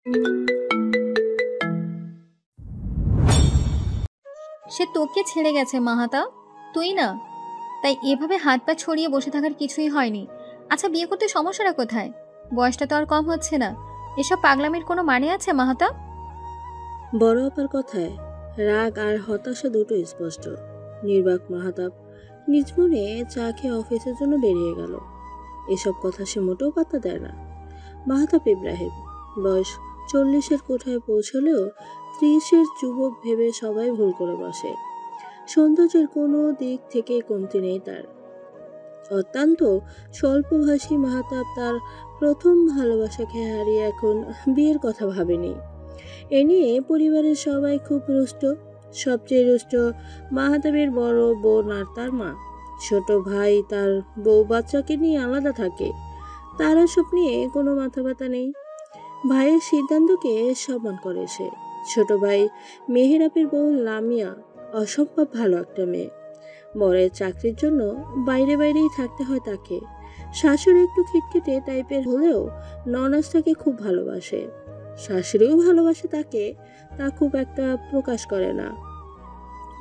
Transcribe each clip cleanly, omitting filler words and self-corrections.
সে তোকে ছেড়ে গেছে মাহাতা, তুই না। তাই এভাবে হাত পা ছড়িয়ে বসে থাকার কিছুই হয়নি। আচ্ছা, বিয়ে করতে সমস্যাটা কোথায়? বয়সটা তো আর কম হচ্ছে না। এসব পাগলামির কোনো মানে আছে মাহাতা? বড় আপার কথায় রাগ আর হতাশা দুটো স্পষ্ট। নির্বাক মাহাতাব নিজ মনে চা খেয়ে অফিসের জন্য বেরিয়ে গেল। এসব কথা সে মোটেও পাত্তা দেয় না। মাহতাব ইব্রাহিম বয়স 40-এর কোঠায় পৌঁছলেও 30-এর যুবক ভেবে সবাই ভুল করে বসে। সৌন্দর্যের কোনো দিক থেকে কমতি নেই তার। অত্যন্ত স্বল্পভাষী মাহতাব তার প্রথম ভালোবাসাকে হারিয়ে এখন বিয়ের কথা ভাবেনি। এ নিয়ে পরিবারের সবাই খুব রুষ্ট। সবচেয়ে রুষ্ট মাহতাবের বড় বোন আর তার মা। ছোট ভাই তার বউ বাচ্চাকে নিয়ে আলাদা থাকে, তারা সব নিয়ে কোনো মাথা ব্যথা নেই। ভাইয়ের সিদ্ধান্তকে সম্মান করে সে। ছোট ভাই মেহেরাবের বউ লামিয়া অসম্ভব ভালো একটা মেয়ে। বরের চাকরির জন্য বাইরে বাইরেই থাকতে হয় তাকে। শাশুড়ি একটু খিটখিটে টাইপের হলেও ননাস তাকে খুব ভালোবাসে। শাশুড়িও ভালোবাসে তাকে, তা খুব একটা প্রকাশ করে না।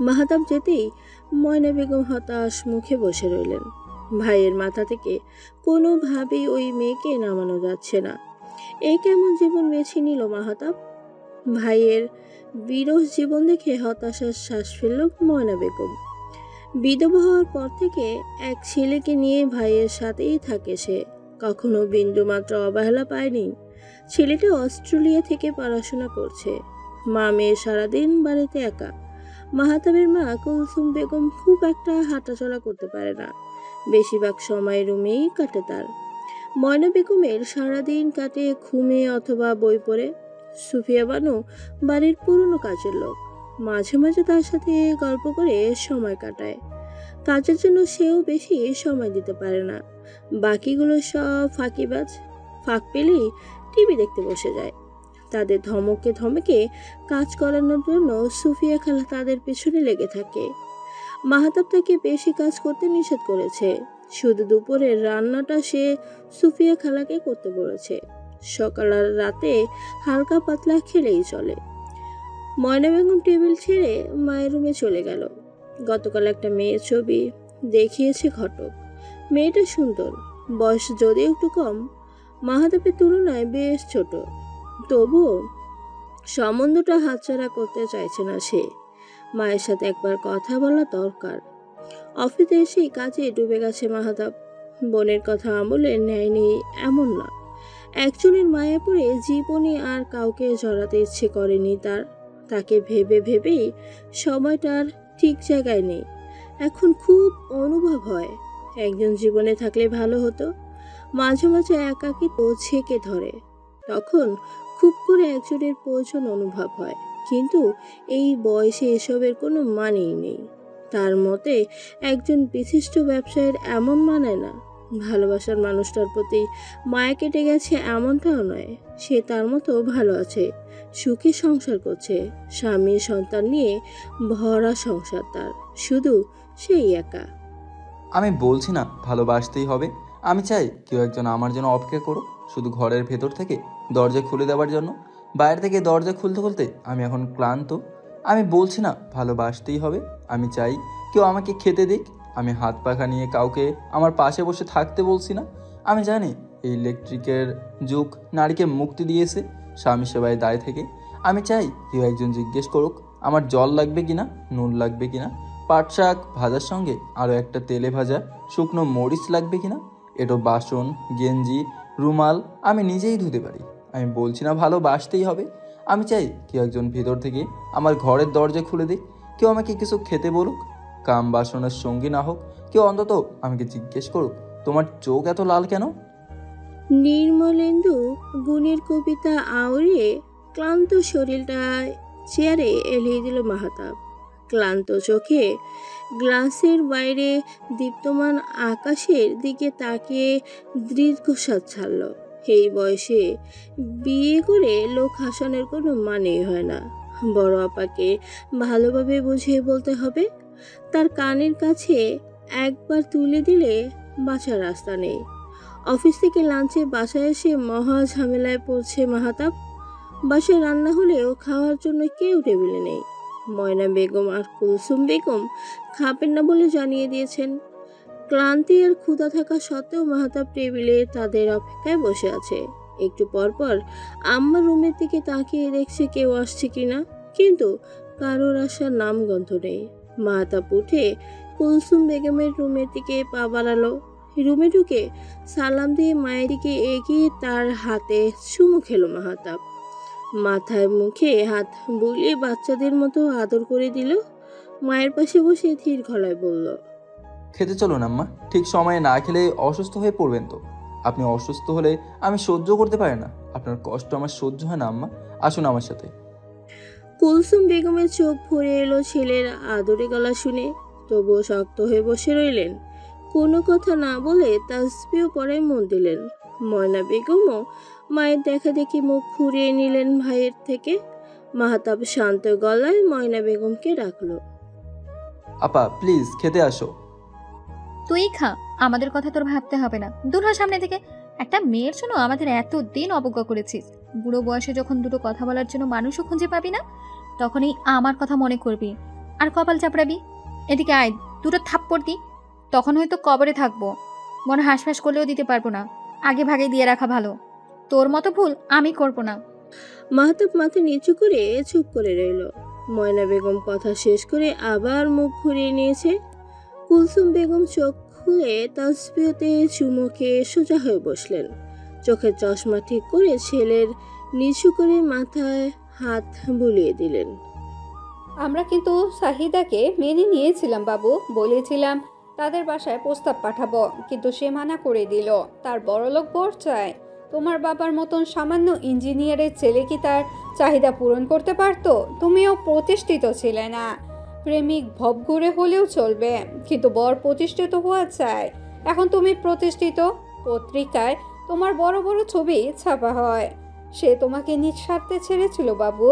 মাহতাব যেতেই ময়না বেগম হতাশ মুখে বসে রইলেন। ভাইয়ের মাথা থেকে কোনোভাবেই ওই মেয়েকে নামানো যাচ্ছে না। এই কেমন জীবন বেছে নিল মাহতাব? ভাইয়ের বিরহ জীবন দেখে হতাশার শ্বাস ফেলল ময়না বেগম। বিধবা হওয়ার পর থেকে এক ছেলেকে নিয়ে ভাইয়ের সাথেই থাকে সে। কখনো বিন্দুমাত্র অবহেলা পায়নি। ছেলেটা অস্ট্রেলিয়া থেকে পড়াশোনা করছে। মা মেয়ে সারাদিন বাড়িতে একা। মাহতাবের মা কুলসুম বেগম খুব একটা হাঁটাচলা করতে পারে না। বেশিরভাগ সময় রুমেই কাটে তার। ময়না বেগমের সারাদিন কাটে ঘুমে অথবা বই পড়ে। সুফিয়া বানু বাড়ির পুরনো কাজের লোক। মাঝে মাঝে তার সাথে গল্প করে সময় কাটায়। কাজের জন্য সেও বেশি সময় দিতে পারে না। বাকিগুলো সব ফাঁকিবাজ। ফাঁক পেলেই টিভি দেখতে বসে যায়। তাদের ধমকে ধমকে কাজ করানোর জন্য সুফিয়া খালা তাদের পেছনে লেগে থাকে। মাহতাব তাকে বেশি কাজ করতে নিষেধ করেছে। শুধু দুপুরের রান্নাটা সে সুফিয়া খালাকে করতে বলেছে। সকাল আর রাতে হালকা পাতলা খেলেই চলে। ময়না বেগম টেবিল ছেড়ে মায়ের রুমে চলে গেল। গতকাল একটা মেয়ের ছবি দেখিয়েছে ঘটক। মেয়েটা সুন্দর, বয়স যদিও একটু কম, মাহতাবের তুলনায় বেশ ছোট। তবুও সম্বন্ধটা হাতছাড়া করতে চাইছে না সে। মায়ের সাথে একবার কথা বলা দরকার। অফিসে এসেই কাজে ডুবে গেছে মাহতাব। বোনের কথা আমলে নেয়নি এমন না। একজনের মায়া পড়ে জীবনে আর কাউকে জড়াতে ইচ্ছে করেনি তার। তাকে ভেবে ভেবেই সময়টার ঠিক জায়গায় নেই। এখন খুব অনুভব হয় একজন জীবনে থাকলে ভালো হতো। মাঝে মাঝে একাকিত্ব ছেকে ধরে, তখন খুব করে একজনের প্রয়োজন অনুভব হয়। কিন্তু এই বয়সে এসবের কোনো মানেই নেই। তার মতে একজন বিশিষ্ট ব্যবসায়ীর এমন মানায় না। ভালোবাসার মানুষটার প্রতি মায়া কেটে গেছে এমনটাও নয়। সে তার মতো ভালো আছে, সুখে সংসার করছে। স্বামী সন্তান নিয়ে ভরা সংসার তার, শুধু সেই একা। আমি বলছি না ভালোবাসতেই হবে। আমি চাই কেউ একজন আমার জন্য অপেক্ষা করুক, শুধু ঘরের ভেতর থেকে দরজা খুলে দেওয়ার জন্য। বাইরে থেকে দরজা খুলতে খুলতে আমি এখন ক্লান্ত। আমি বলছি না ভালোবাসতেই হবে। আমি চাই কেউ আমাকে খেতে দিক। আমি হাত পাখা নিয়ে কাউকে আমার পাশে বসে থাকতে বলছি না। আমি জানি এই ইলেকট্রিকের যুগ নারীকে মুক্তি দিয়েছে স্বামী সেবায় দায় থেকে। আমি চাই কেউ একজন জিজ্ঞেস করুক আমার জল লাগবে কিনা, নুন লাগবে কিনা, পাট শাক ভাজার সঙ্গে আরও একটা তেলে ভাজা শুকনো মরিচ লাগবে কিনা, এটো বাসন গেঞ্জি রুমাল আমি নিজেই ধুতে পারি। আমি বলছি না ভালোবাসতেই হবে। আমি চাই কেউ একজন ভেতর থেকে আমার ঘরের দরজা খুলে দিক। কেউ আমাকে কিছু খেতে বলুক, কাম বাসনের সঙ্গী না হোক, কেউ অন্তত আমাকে জিজ্ঞেস করুক তোমার চোখ এত লাল কেন। নির্মলেন্দু গুণের কবিতা আওড়িয়ে ক্লান্ত শরীরটা চেয়ারে এলিয়ে দিল মাহতাব। ক্লান্ত চোখে গ্লাসের বাইরে দীপ্তমান আকাশের দিকে তাকিয়ে দীর্ঘশ্বাস ছাড়ল। এই বয়সে বিয়ে করে লোক হাসানোর কোনো মানেই হয় না। বড় আপাকে ভালোভাবে বুঝিয়ে বলতে হবে। তার কানের কাছে একবার তুলে দিলে বাঁচার রাস্তা নেই। অফিস থেকে লাঞ্চে বাসায় এসে মহা ঝামেলায় পড়ছে মাহতাব। বাসায় রান্না হলেও খাওয়ার জন্য কেউ টেবিলে নেই। ময়না বেগম আর কুলসুম বেগম খাবেন না বলে জানিয়ে দিয়েছেন। ক্লান্তি আর ক্ষুধা থাকা সত্ত্বেও মাহতাব টেবিলে তাদের অপেক্ষায় বসে আছে। একটু পর পর আম্মা রুমের দিকে তাকিয়ে দেখছে কেউ আসছে কিনা, কিন্তু কারোর আসার নামগন্ধ নেই। মাহতাব উঠে কুলসুম বেগমের রুমের দিকে পা বাড়ালো। রুমে ঢুকে সালাম দিয়ে মায়ের দিকে এগিয়ে তার হাতে চুমু খেলো মাহতাব। মাথায় মুখে হাত বুলিয়ে বাচ্চাদের মতো আদর করে দিল। মায়ের পাশে বসে ধীর গলায় বলল, খেতে চলুন আম্মা, ঠিক সময়ে না খেলে অসুস্থ হয়ে পড়বেন তো। আপনি অসুস্থ হলে আমি সহ্য করতে পারি না, আপনার কষ্ট আমার সহ্য হয় না আম্মা, আসুন আমার সাথে। কুলসুম বেগমের চোখ ভরে এলো ছেলের আদরে গলা শুনে, তবুও শক্ত হয়ে বসে রইলেন। কোনো কথা না বলে তাসবিহ পড়ায় মন দিলেন। ময়না বেগমও মায়ের দেখা দেখি মুখ ঘুরিয়ে নিলেন ভাইয়ের থেকে। মাহতাব শান্ত গলায় ময়না বেগমকে ডাকলো, আপা প্লিজ খেতে আসো। তুই খা, আমাদের কথা তোর ভাবতে হবে না। দূর হ সামনে থেকে। একটা মেয়ের জন্য আমাদের এত দিন অবজ্ঞা করেছিস। বুড়ো বয়সে যখন দুটো কথা বলার জন্য মানুষও খুঁজে পাবি না, তখনই আমার কথা মনে করবি আর কপাল চাপড়াবি। এদিকে আয়, দুটো থাপ্পড় দি, তখন হয়তো কবরে থাকবো। মনে হাঁসফাঁস করলেও দিতে পারবো না। আগে ভাগে দিয়ে রাখা ভালো। তোর মতো ভুল আমি করবো না। মাহতাব মাথা নিচু করে চুপ করে রইল। ময়না বেগম কথা শেষ করে আবার মুখ ঘুরিয়ে নিয়েছে। কুলসুম বেগম চোখ খুলে তাসবিহতে চুমু খেয়ে সোজা হয়ে বসলেন। চোখের চশমা ঠিক করে ছেলের নিচু করে মাথায় হাত বুলিয়ে দিলেন। আমরা কিন্তু সাহিদাকে মেনে নিয়েছিলাম বাবু, বলেছিলাম তাদের বাসায় প্রস্তাব পাঠাবো, কিন্তু সে মানা করে দিল। তার বড়লোক বর চায়। তোমার বাবার মতন সামান্য ইঞ্জিনিয়ারের ছেলে কি তার চাহিদা পূরণ করতে পারতো? তুমিও প্রতিষ্ঠিত ছিলে না। প্রেমিক ভবঘুরে হলেও চলবে, কিন্তু বর প্রতিষ্ঠিত হওয়া চায়। এখন তুমি প্রতিষ্ঠিত, পত্রিকায় তোমার বড় বড় ছবি ছাপা হয়। সে তোমাকে নিঃস্বার্থে ছেড়েছিল বাবু।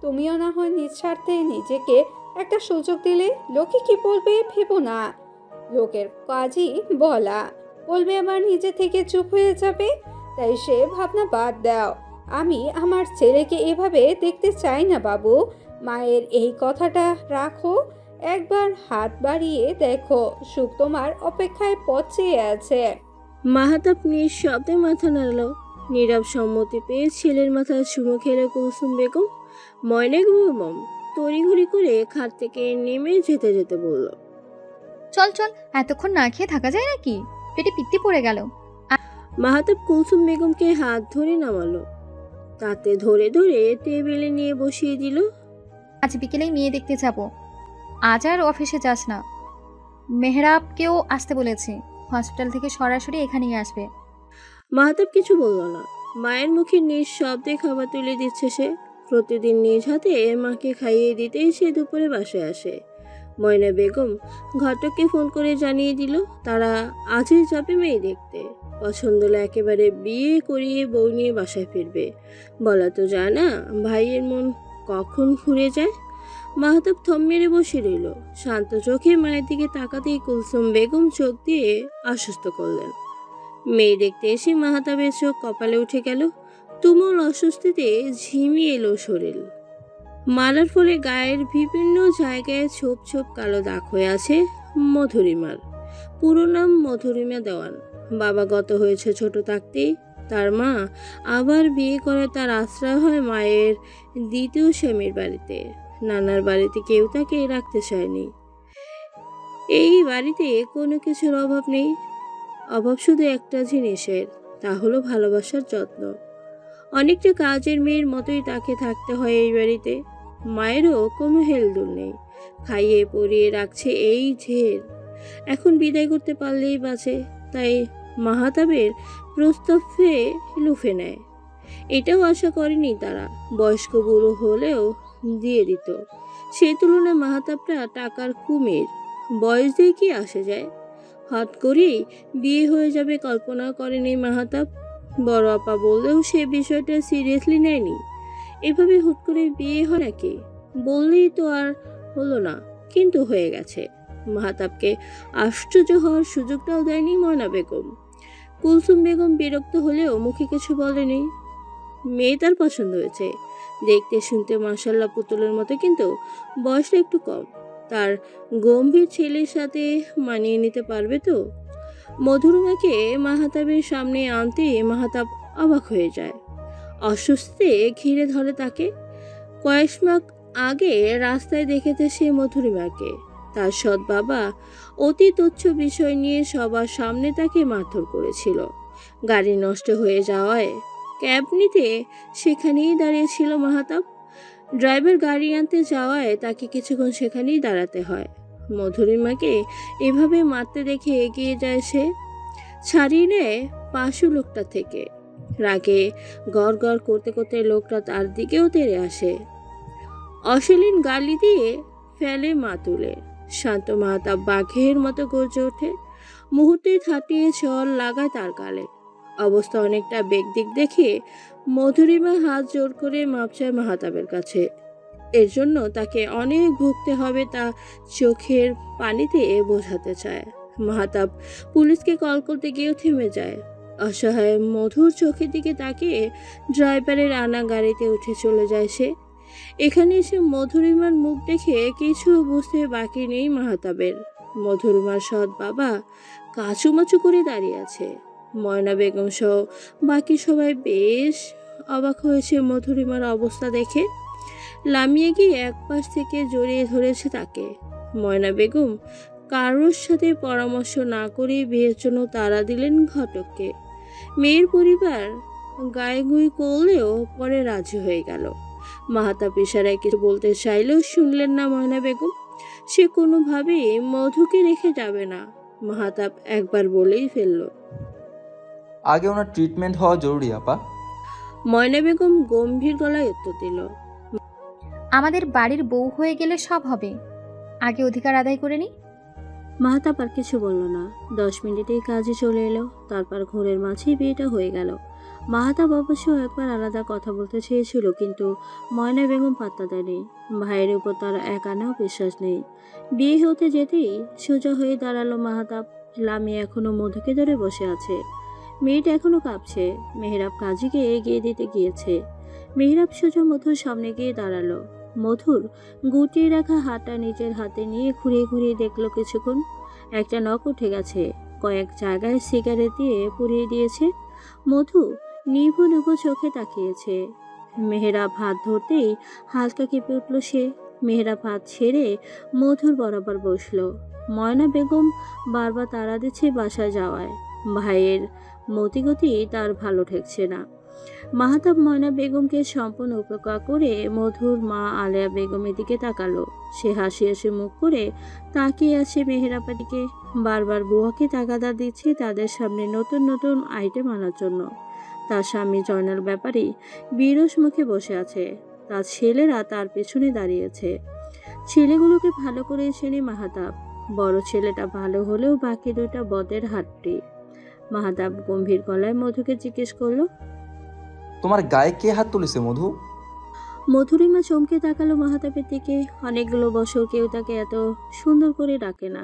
তুমিও না হয় নিঃস্বার্থে নিজেকে একটা সুযোগ দিলে। লোকে কি বলবে ভেবো না। লোকের কাজই বলা, বলবে আবার নিজে থেকে চুপ হয়ে যাবে। তাই সে ভাবনা বাদ দাও। আমি আমার ছেলেকে এভাবে দেখতে চাই না বাবু। মায়ের এই কথাটা রাখো, একবার হাত বাড়িয়ে দেখো, সুখ তোমার অপেক্ষায় পথ চেয়ে আছে। মাহতাব নিঃশব্দে মাথা নাড়ল। নীরব সম্মতি পেয়ে ছেলের মাথায় চুমু খেলে কুলসুম বেগম। ময়না বেগম তড়িঘড়ি করে খাট থেকে নেমে যেতে যেতে বলল, চল চল, এতক্ষণ না খেয়ে থাকা যায় নাকি? পেটে পিত্তি পড়ে গেল। মাহতাব কুলসুম বেগমকে হাত ধরে নামালো, তাতে ধরে ধরে টেবিলে নিয়ে বসিয়ে দিল। আজ বিকেলেই মেয়ে দেখতে যাব। আজ আর অফিসে যাস না। মেহরাবকেও আসতে বলেছি। হসপিটাল থেকে সরাসরি এখানেই আসবে। মাহতাব কিছু বলল না। মায়ের মুখে নিঃশব্দে খাবার তুলে দিচ্ছে সে। প্রতিদিন নিজ হাতে মাকে খাইয়ে দিতেই সে দুপুরে বাসায় আসে। ময়না বেগম ঘটককে ফোন করে জানিয়ে দিল তারা আজই যাবে মেয়ে দেখতে। পছন্দ হলে একেবারে বিয়ে করিয়ে বউ নিয়ে বাসায় ফিরবে। বলা তো যায় না ভাইয়ের মন কখন ঘুরে যায়। মাহতাব থম মেরে বসে রইল। শান্ত চোখে মায়ের দিকে তাকাতেই কুলসুম বেগম চোখ দিয়ে আশ্বস্ত করলেন। মেয়ে দেখতে এসে মাহতাবের চোখ কপালে উঠে গেল। তুমুল অস্বস্তিতে ঝিমিয়ে এলো শরীর। মারার ফলে গায়ের বিভিন্ন জায়গায় ছোপ ছোপ কালো দাগ হয়ে আছে মধুরিমার। পুরো নাম মধুরিমা দেওয়ান। বাবা গত হয়েছে ছোট থাকতেই। তার মা আবার বিয়ে করে তার আশ্রয় হয় মায়ের দ্বিতীয় স্বামীর বাড়িতে। নানার বাড়িতে কেউ তাকে রাখতে চায়নি। এই বাড়িতে কোনো কিছুর অভাব নেই। অভাব শুধু একটা জিনিসের, তা হলো ভালোবাসার যত্ন। অনেকটা কাজের মেয়ের মতোই তাকে থাকতে হয় এই বাড়িতে। মায়েরও কোনো হেলদোল নেই। খাইয়ে পরিয়ে রাখছে এই ঢের। এখন বিদায় করতে পারলেই বাঁচে। তাই মাহতাবের প্রস্তাবে লুফে নেয়। এটাও আশা করেনি তারা বয়স্ক বুড়ো হলেও দিয়ে দিত। সেই তুলনায় মাহতাবটা টাকার কুমির। বয়স দিয়ে কি আসে যায়। হট করেই বিয়ে হয়ে যাবে কল্পনা করেনি মাহতাব। বড় আপা বললেও সে বিষয়টা সিরিয়াসলি নেয়নি। এভাবে হুট করে বিয়ে হয় নাকি? বললেই তো আর হলো না, কিন্তু হয়ে গেছে। মাহতাবকে আশ্চর্য হওয়ার সুযোগটাও দেয়নি ময়না বেগম। কুলসুম বেগম বিরক্ত হলেও মুখে কিছু বলেনি। মেয়ে তার পছন্দ হয়েছে। দেখতে শুনতে মাশাল্লাহ পুতুলের মতো, কিন্তু বয়সটা একটু কম। তার গম্ভীর ছেলের সাথে মানিয়ে নিতে পারবে তো? মধুরিমাকে মাহাতাবের সামনে আনতে মাহাতাব অবাক হয়ে যায়। অস্বস্তিতে ঘিরে ধরে তাকে। কয়েক মাস আগে রাস্তায় দেখেছে সে মধুরিমাকে। তার সৎ বাবা অতি তুচ্ছ বিষয় নিয়ে সবার সামনে তাকে মারধর করেছিল। গাড়ি নষ্ট হয়ে যাওয়ায় ক্যাব নিতে সেখানেই দাঁড়িয়েছিল মাহাতাব। ড্রাইভার গাড়ি আনতে যাওয়ায় তাকে কিছুক্ষণ সেখানেই দাঁড়াতে হয়। মধুরিমাকে এভাবে মারতে দেখে এগিয়ে যায় সে, ছাড়িয়ে নেয় পাশু লোকটা থেকে। রাগে গড় গড় করতে করতে লোকটা তার দিকেও তেড়ে আসে। অশালীন গালি দিয়ে ফেলে মা তুলে। শান্ত মাহাতাব বাঘের মতো গর্জে ওঠে। মুহূর্তে থাটিয়ে চল লাগায় তার গালে। অবস্থা অনেকটা বেগদিক দেখে মধুরিমা হাত জোর করে মাপ চায় মাহাতাবের কাছে। এর জন্য তাকে অনেক ভুগতে হবে তা চোখের পানিতে বোঝাতে চায়। মাহাতাব পুলিশকে কল করতে গিয়েও থেমে যায়। অসহায় মধুর চোখের দিকে তাকিয়ে ড্রাইভারের আনা গাড়িতে উঠে চলে যায় সে। এখানে এসে মধুরিমার মুখ দেখে কিছু বুঝতে বাকি নেই মাহাতাবের। মধুরিমার সৎ বাবা কাচুমাচু করে দাঁড়িয়ে আছে। ময়না বেগম সহ বাকি সবাই বেশ অবাক হয়েছে মধুরিমার অবস্থা দেখে। লামিয়ে গিয়ে এক পাশ থেকে জড়িয়ে ধরেছে তাকে। ময়না বেগম কারোর সাথে পরামর্শ না করে বিয়ের জন্য তাড়া দিলেন ঘটককে। মেয়ের পরিবার গায়েগুই করলেও পরে রাজি হয়ে গেল। মাহাতাব ইশারায় কিছু বলতে চাইলেও শুনলেন না ময়না বেগম। সে কোনোভাবেই মধুকে রেখে যাবে না। মাহাতাব একবার বলেই ফেলল, আগে ওনার ট্রিটমেন্ট হওয়া জরুরি আপা। ময়না বেগম গম্ভীর গলায় উত্তর দিল, আমাদের বাড়ির বউ হয়ে গেলে সব হবে, আগে অধিকার আদায় করে নি। মাহাতাব আর কিছু বলল না। 10 মিনিটেই কাজে চলে এলো। তারপর ঘরের মাঝেই বিয়েটা হয়ে গেল। মাহাতাব অবশ্য একবার আলাদা কথা বলতে চেয়েছিল, কিন্তু ময়না বেগম পাত্তা দেয়নি। ভাইয়ের উপর তার এক আনাও বিশ্বাস নেই। বিয়ে হতে যেতেই সোজা হয়ে দাঁড়ালো মাহাতাব। লামি এখনো মধুকে ধরে বসে আছে। মেয়েটা এখনো কাঁপছে। মেহরাব কাজীকে এগিয়ে দিতে গিয়েছে। মেহরাব সোজা মধুর সামনে গিয়ে দাঁড়ালো। মধুর গুটিয়ে রাখা হাতটা নিজের হাতে নিয়ে ঘুরিয়ে ঘুরিয়ে দেখলো কিছুক্ষণ। একটা নখ উঠে গেছে। কয়েক জায়গায় সিগারেট দিয়ে পুড়িয়ে দিয়েছে। মধু নিভু নিভু চোখে তাকিয়েছে। মেহরাব হাত ধরতেই হালকা কেঁপে উঠল সে। মেহরাব হাত ছেড়ে মধুর বরাবর বসলো। ময়না বেগম বারবার তাড়া দিচ্ছে বাসায় যাওয়ায়। ভাইয়ের মতিগতি তার ভালো ঠেকছে না। মাহাতাব ময়না বেগমকে সম্পূর্ণ উপেক্ষা করে মধুর মা আলেয়া বেগমের দিকে তাকালো। সে হাসি হাসি মুখ করে তাকিয়ে আছে মেহরাবের দিকে। বারবার বুয়াকে তাগাদা দিচ্ছে তাদের সামনে নতুন নতুন আইটেম আনার জন্য। তার স্বামী জয়নাল ব্যাপারী বিরস মুখে বসে আছে। তার ছেলেরা তার পেছনে দাঁড়িয়েছে। ছেলেগুলোকে ভালো করে চেনে মাহাতাব। বড় ছেলেটা ভালো হলেও বাকি দুটা বদের হাড্ডি। মাহাতাব গম্ভীর গলায় মধুকে জিজ্ঞেস করলো, তোমার গায়ে কে হাত তুলেছে মধু? মধুরিমা চমকে তাকালো মাহাতাবের দিকে। অনেকগুলো বছর কেউ তাকে এত সুন্দর করে ডাকে না।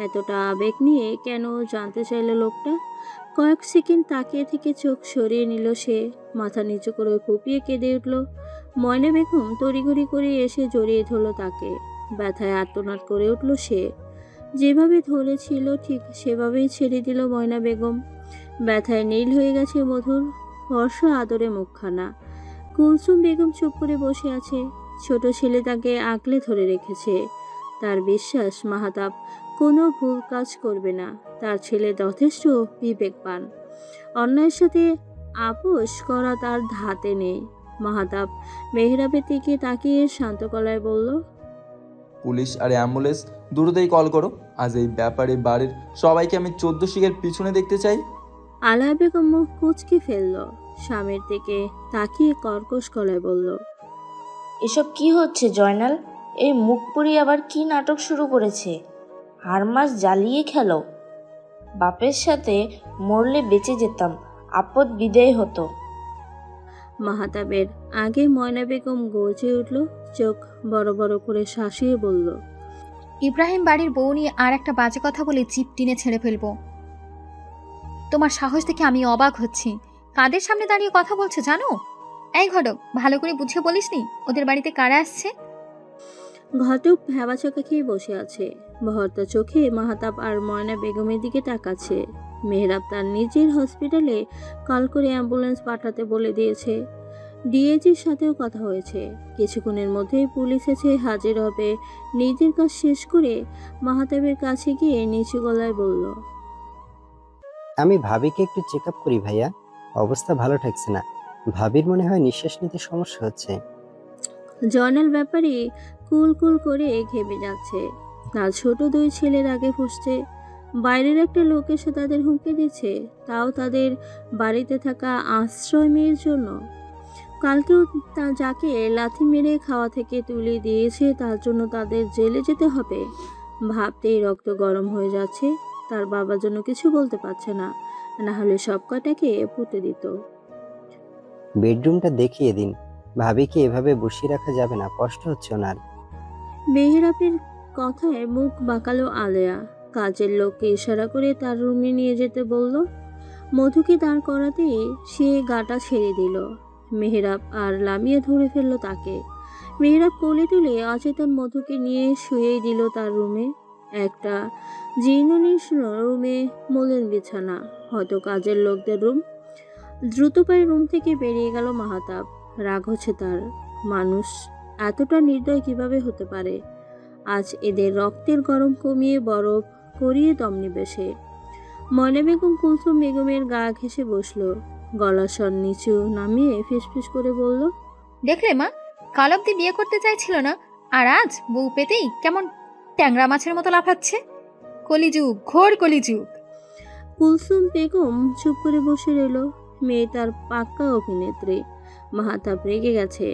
এতটা আবেগ নিয়ে কেন জানতে চাইল লোকটা। কয়েক সেকেন্ড তাকিয়ে থেকে চোখ সরিয়ে নিল সে। মাথা নিচু করে ফুপিয়ে কেঁদে উঠল। ময়না বেগম তড়িঘড়ি করে এসে জড়িয়ে ধরল তাকে। ব্যথায় আর্তনাদ করে উঠল সে। যেভাবে ধরেছিল ঠিক সেভাবেই ছেড়ে দিল ময়না বেগম। ব্যথায় নীল হয়ে গেছে মধুর স্পর্শ আদরে মুখখানা। কুলসুম বেগম চুপ করে বসে আছে। ছোট ছেলে তাকে আঁকলে ধরে রেখেছে। তার বিশ্বাস মাহাতাব কোনো ভুল কাজ করবে না। তার ছেলে যথেষ্ট বিবেকবান। অন্যায়ের সাথে আপোষ করা তার ধাতে নেই। মাহাতাব মেহরাবের দিকে তাকিয়ে শান্ত গলায় বলল, পুলিশ আর অ্যাম্বুলেন্স দ্রুতই কল করো। আজ এই ব্যাপারে বাড়ির সবাইকে আমি 14 শিখের পিছনে দেখতে চাই। আলায়া বেগম মুখ কুঁচকে ফেলল। স্বামীর দিকে তাকিয়ে কর্কশ গলায় বলল, এসব কি হচ্ছে জয়নাল? এই মুখ পুরি আবার কি নাটক শুরু করেছে? হারমাস জ্বালিয়ে খেলো। বাপের সাথে মরলে বেঁচে যেতাম, আপদ বিদেয় হতো। মাহাতাবের আগে ময়না বেগম গর্জে উঠল। চোখ বড় বড় করে শাসিয়ে বলল, ইব্রাহিম বাড়ির বউ নিয়ে আর একটা বাজে কথা বলে জিপ টিনে ছেড়ে ফেলবো। তোমার সাহস দেখে আমি অবাক হচ্ছি। কাদের সামনে দাঁড়িয়ে কথা বলছো জানো? এই ঘটক, ভালো করে বুঝিয়ে বলিসনি ওদের বাড়িতে কারা আসছে? ঘটক ভেবা চোখে খেয়ে বসে আছে। ভর্তা চোখে মাহাতাব আর ময়না বেগমের দিকে তাকাচ্ছে। মেহরাব তার নিজের হসপিটালে কল করে অ্যাম্বুলেন্স পাঠাতে বলে দিয়েছে। ডিএজির সাথেও কথা হয়েছে। কিছুক্ষণের মধ্যেই পুলিশ এসে হাজির হবে। নিজের কাজ শেষ করে মাহাতাবের কাছে গিয়ে নিচু গলায় বলল, আমি ভাবিকে একটু চেক আপ করি ভাইয়া, অবস্থা ভালো ঠেকছে না। ভাবির মনে হয় নিঃশ্বাস নিতে সমস্যা হচ্ছে। জয়নাল ব্যাপারে কুল কুল করে ঘেমে যাচ্ছে। তার ছোট দুই ছেলের আগে ফুসছে। বাইরের একটা লোক এসে তাদের হুমকি দিচ্ছে, তাও তাদের বাড়িতে থাকা আশ্রয় মেয়ের জন্য। কালকেও তা যাকে লাথি মেরে খাওয়া থেকে তুলে দিয়েছে তার জন্য তাদের জেলে যেতে হবে। ভাবতেই রক্ত গরম হয়ে যাচ্ছে। তার বাবার জন্য কিছু বলতে পারছে না, না হলে সব কটাকে পুঁতে দিত। বেডরুমটা দেখিয়ে দিন, ভাবিকে এভাবে বসিয়ে রাখা যাবে না, কষ্ট হচ্ছে ওনার। মেহরাবের কথায় মুখ বাঁকালো আলেয়া। কাজের লোককে ইশারা করে তার রুমে নিয়ে যেতে বলল। মধুকে দাঁড় করাতেই সে গাটা ছেড়ে দিল। মেহরাব আর লামিয়ে ধরে ফেললো তাকে। মেহরাব কোলে তুলে অচেতন মধুকে নিয়ে শুয়েই দিল তার রুমে। একটা জীর্ণ রুমে মলিন বিছানা, হয়তো কাজের লোকদের রুম। দ্রুত পায়ে রুম থেকে বেরিয়ে গেল মাহাতাব। রাগ হচ্ছে তার। মানুষ এতটা নির্দয় কিভাবে হতে পারে? আজ এদের রক্তের গরম কমিয়ে বরফ করিয়ে দম নিবে সে। ময়না বেগম কুলসুম বেগমের গা ঘেঁষে বসলো। গলা স্বর নিচু নামিয়ে ফিসফিস করে বলল, দেখলে মা, কাল অব্দি বিয়ে করতে চাইছিল না, আর আজ বউ পেতেই কেমন ট্যাংরা মাছের মতো লাফাচ্ছে। কলিযুগ, ঘোর কলিযুগ। কুলসুম বেগম চুপ করে বসে রইল। মেয়ে তার পাক্কা অভিনেত্রী। মাহাতাব রেগে গেছে।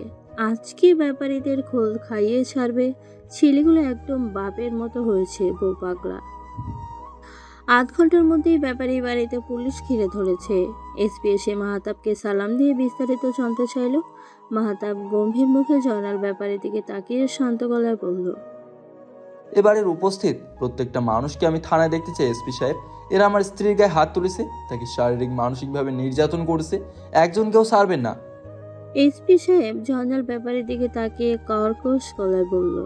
আজকে ব্যাপারীদের খোল খাইয়ে ছাড়বে। ছেলেগুলো একদম বাপের মতো হয়েছে, বউ পাগলা। আধ ঘন্টার মধ্যেই ব্যাপারী বাড়িতে পুলিশ ঘিরে ধরেছে। এসপি এসে মাহাতাবকে সালাম দিয়ে বিস্তারিত জানতে চাইল। মাহাতাব গম্ভীর মুখে জয়নাল ব্যাপারীর দিকে তাকিয়ে শান্ত গলায় বলল, এবারের উপস্থিত প্রত্যেকটা মানুষকে আমি থানায় দেখতে চাই এসপি সাহেব। এরা আমার স্ত্রীর গায়ে হাত তুলেছে, তাকে শারীরিক মানসিকভাবে নির্যাতন করেছে, একজনকেও ছাড়বেন না। এসপি সাহেব জয়নাল ব্যাপারীর দিকে তাকিয়ে কর্কশ গলায় বলল,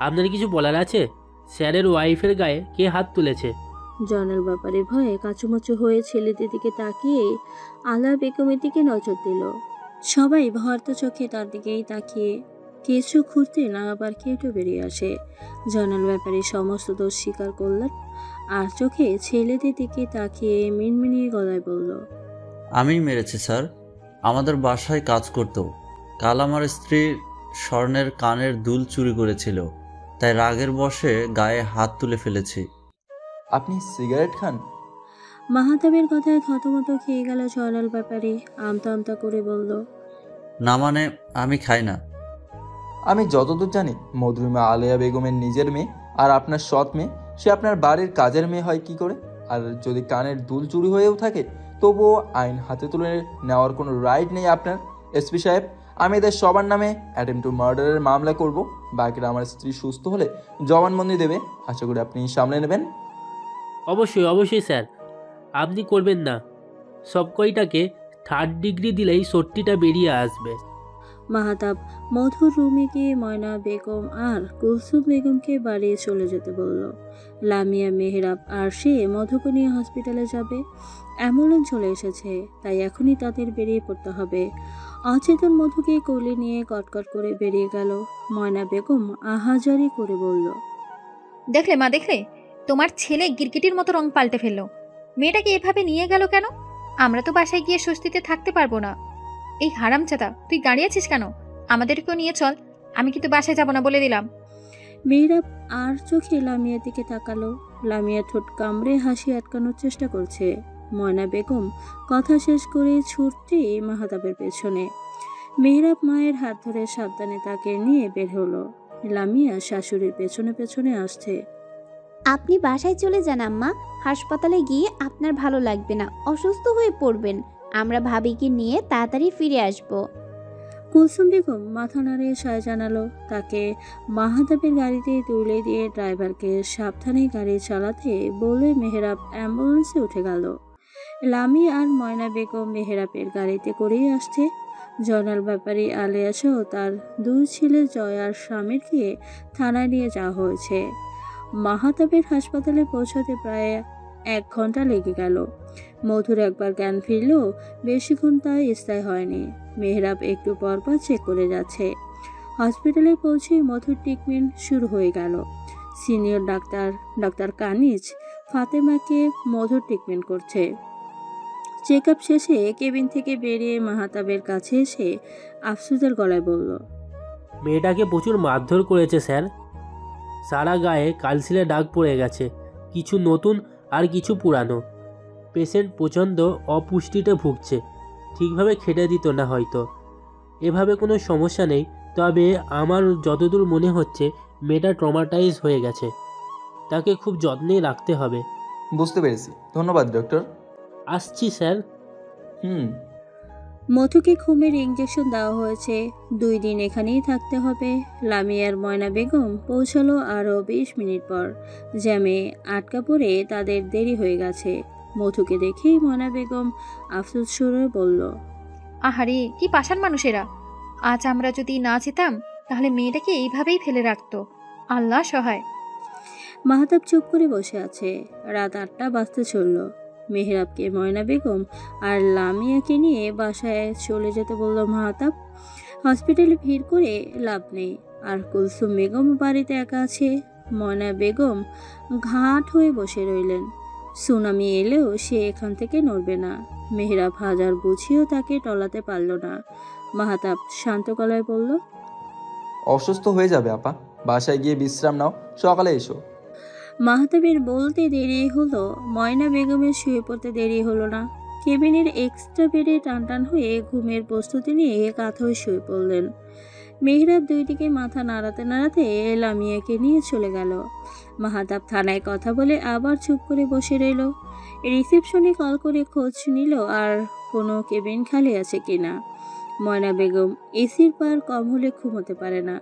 আপনার কিছু বলার আছে? স্যারের ওয়াইফের গায়ে কে হাত তুলেছে? জয়নাল ব্যাপারীর ভয়ে কাচুমাচু হয়ে ছেলেদের দিকে তাকিয়ে আলা বেগমের দিকে নজর দিল। সবাই ভর্তা চোখে তার দিকেই তাকিয়ে কিছু খুঁজতে না আবার কেটে বেরিয়ে আসে। জয়নাল ব্যাপারী সমস্ত দোষ স্বীকার করলেন আর চোখে ছেলেদের দিকে তাকিয়ে মিনমিনিয়ে গলায় বলল, আমি মেরেছি স্যার, আমাদের বাসায় কাজ করতো। কাল আমার স্ত্রী স্বর্ণের কানের দুল চুরি করেছিল, তাই রাগের বশে গায়ে হাত তুলে ফেলেছি। আপনি সিগারেট খান? মাহাতাবের কথায় থতমত খেয়ে গেল জয়নাল ব্যাপারী। আমতা আমতা করে বলল, না মানে আমি খাই না। আমি যতদূর জানি মধুরিমা আলেয়া বেগমের নিজের মেয়ে, আর আপনার সৎ মেয়ে। সে আপনার বাড়ির কাজের মেয়ে হয় কি করে? আর যদি কানের দুল চুরি হয়েও থাকে, তবুও আইন হাতে তুলে নেওয়ার কোনো রাইট নেই আপনার। এসপি সাহেব, আমি এদের সবার নামে অ্যাটেম্প টু মার্ডারের মামলা করব। বাকিরা আমার স্ত্রী সুস্থ হলে জবানবন্দি দেবে। আশা করি আপনি সামলে নেবেন। অবশ্যই অবশ্যই স্যার, আপনি করবেন না। সব কয়টাকে 3rd ডিগ্রি দিলেই সত্যিটা বেরিয়ে আসবে। মাহাতাব মধুর রুমে গিয়ে ময়না বেগম আর কুলসুম বেগমকে বাড়িয়ে চলে যেতে বলল। লামিয়া, মেহরাব আর সে মধুকে নিয়ে হসপিটালে যাবে। অ্যাম্বুলেন্স চলে এসেছে, তাই এখনই তাদের বেরিয়ে পড়তে হবে। অচেতন মধুকে কোলে নিয়ে কটকট করে বেরিয়ে গেল। ময়না বেগম আহাজারি করে বলল, দেখলে মা, দেখলে তোমার ছেলে গিরগিটির মতো রং পাল্টে ফেললো। মেয়েটাকে এভাবে নিয়ে গেল কেন? আমরা তো বাসায় গিয়ে স্বস্তিতে থাকতে পারবো না। এই হারামজাদা, তুই দাঁড়িয়ে আছিস কেন? আমাদেরকেও নিয়ে চল। আমি কিন্তু বাসায় যাব না বলে দিলাম। মেহরাব আর চোখে লামিয়ার দিকে তাকালো। লামিয়া ঠোঁট কামড়ে হাসি আটকানোর চেষ্টা করছে। ময়না বেগম কথা শেষ করে ছুটতে মাহাতাবের পেছনে। মেহরাব মায়ের হাত ধরে সাবধানে তাকে নিয়ে বের হলো। লামিয়া শাশুড়ির পেছনে পেছনে আসছে। আপনি বাসায় চলে যান আম্মা, হাসপাতালে গিয়ে আপনার ভালো লাগবে না, অসুস্থ হয়ে পড়বেন। আমরা ভাবিকে নিয়ে তাড়াতাড়ি ফিরে আসব। কুলসুম বেগম মাথা নাড়িয়ে সায় জানালো। তাকে মাহাতাবের গাড়িতে তুলে দিয়ে ড্রাইভারকে সাবধানে গাড়ি চালাতে বলে মেহরাব অ্যাম্বুলেন্সে উঠে গেল। লামি আর ময়না বেগম মেহরাবের গাড়িতে করেই আসছে। জয়নাল ব্যাপারী, আলিয়া সহ তার দুই ছেলে জয় আর স্বামীরকে থানায় নিয়ে যাওয়া হয়েছে। মাহাতাবের হাসপাতালে পৌঁছাতে প্রায় 1 ঘন্টা লেগে গেল। মধুর একবার জ্ঞান ফিরলেও বেশিক্ষণ তা স্থায়ী হয়নি। মেহরাব একটু পরপর চেক করে যাচ্ছে। হসপিটালে পৌঁছে মধুর ট্রিটমেন্ট শুরু হয়ে গেল। সিনিয়র ডাক্তার কানিজ ফাতেমাকে মধুর ট্রিটমেন্ট করছে। চেক আপ শেষে কেবিন থেকে বেরিয়ে মাহাতাবের কাছে এসে আফসোসের গলায় বলল, মেয়েটাকে প্রচুর মারধর করেছে স্যার। সারা গায়ে কালসিলে দাগ পড়ে গেছে, কিছু নতুন আর কিছু পুরানো। পেশেন্ট প্রচণ্ড অপুষ্টিতে ভুগছে, ঠিকভাবে খেতে দিত না হয়তো। এভাবে কোনো সমস্যা নেই, তবে আমার যতদূর মনে হচ্ছে মেয়েটা ট্রমাটাইজ হয়ে গেছে। তাকে খুব যত্নে রাখতে হবে। বুঝতে পেরেছি, ধন্যবাদ ডক্টর। আসছি স্যার। মধুকে ঘুমের ইঞ্জেকশন দেওয়া হয়েছে। 2 দিন এখানেই থাকতে হবে। লামিয়ার ময়না বেগম পৌঁছালো আরও 20 মিনিট পর। জ্যামে আটকা পড়ে তাদের দেরি হয়ে গেছে। মধুকে দেখেই ময়না বেগম আফসোস সুরে বলল, আহারে কি পাষাণ মানুষেরা! আজ আমরা যদি না যেতাম তাহলে মেয়েটাকে এইভাবেই ফেলে রাখতো। আল্লাহ সহায়। মাহাতাব চুপ করে বসে আছে। রাত 8টা বাজতে চলল। মেহরাবকে ময়না বেগম আর লামিয়াকে নিয়ে বাসায় চলে যেতে বলল মাহাতাব। হসপিটালে ভিড় করে লাভ নেই, আর কুলসুম বেগম বাড়িতে একা আছে। ময়না বেগম ঘাট হয়ে বসে রইলেন। সুনামি এলেও সে এখান থেকে নড়বে না। মেহরাব হাজার বুঝিয়েও তাকে টলাতে পারল না। মাহাতাব শান্ত গলায় বলল, অসুস্থ হয়ে যাবে আপা, বাসায় গিয়ে বিশ্রাম নাও, সকালে এসো। মাহাতাবের বলতে দেরি হলো, ময়না বেগমের শুয়ে পড়তে দেরি হলো না। কেবিনের এক্সট্রা বেডে টানটান হয়ে ঘুমের প্রস্তুতি নিয়ে কাত হয়ে শুয়ে পড়লেন। মেহরাব 2 দিকে মাথা নাড়াতে নাড়াতে লামিয়াকে নিয়ে চলে গেল। মাহাতাব থানায় কথা বলে আবার চুপ করে বসে রইল। রিসেপশনে কল করে খোঁজ নিল আর কোনো কেবিন খালি আছে কিনা। ময়না বেগম এসির পার কম হলে ঘুমোতে পারে না।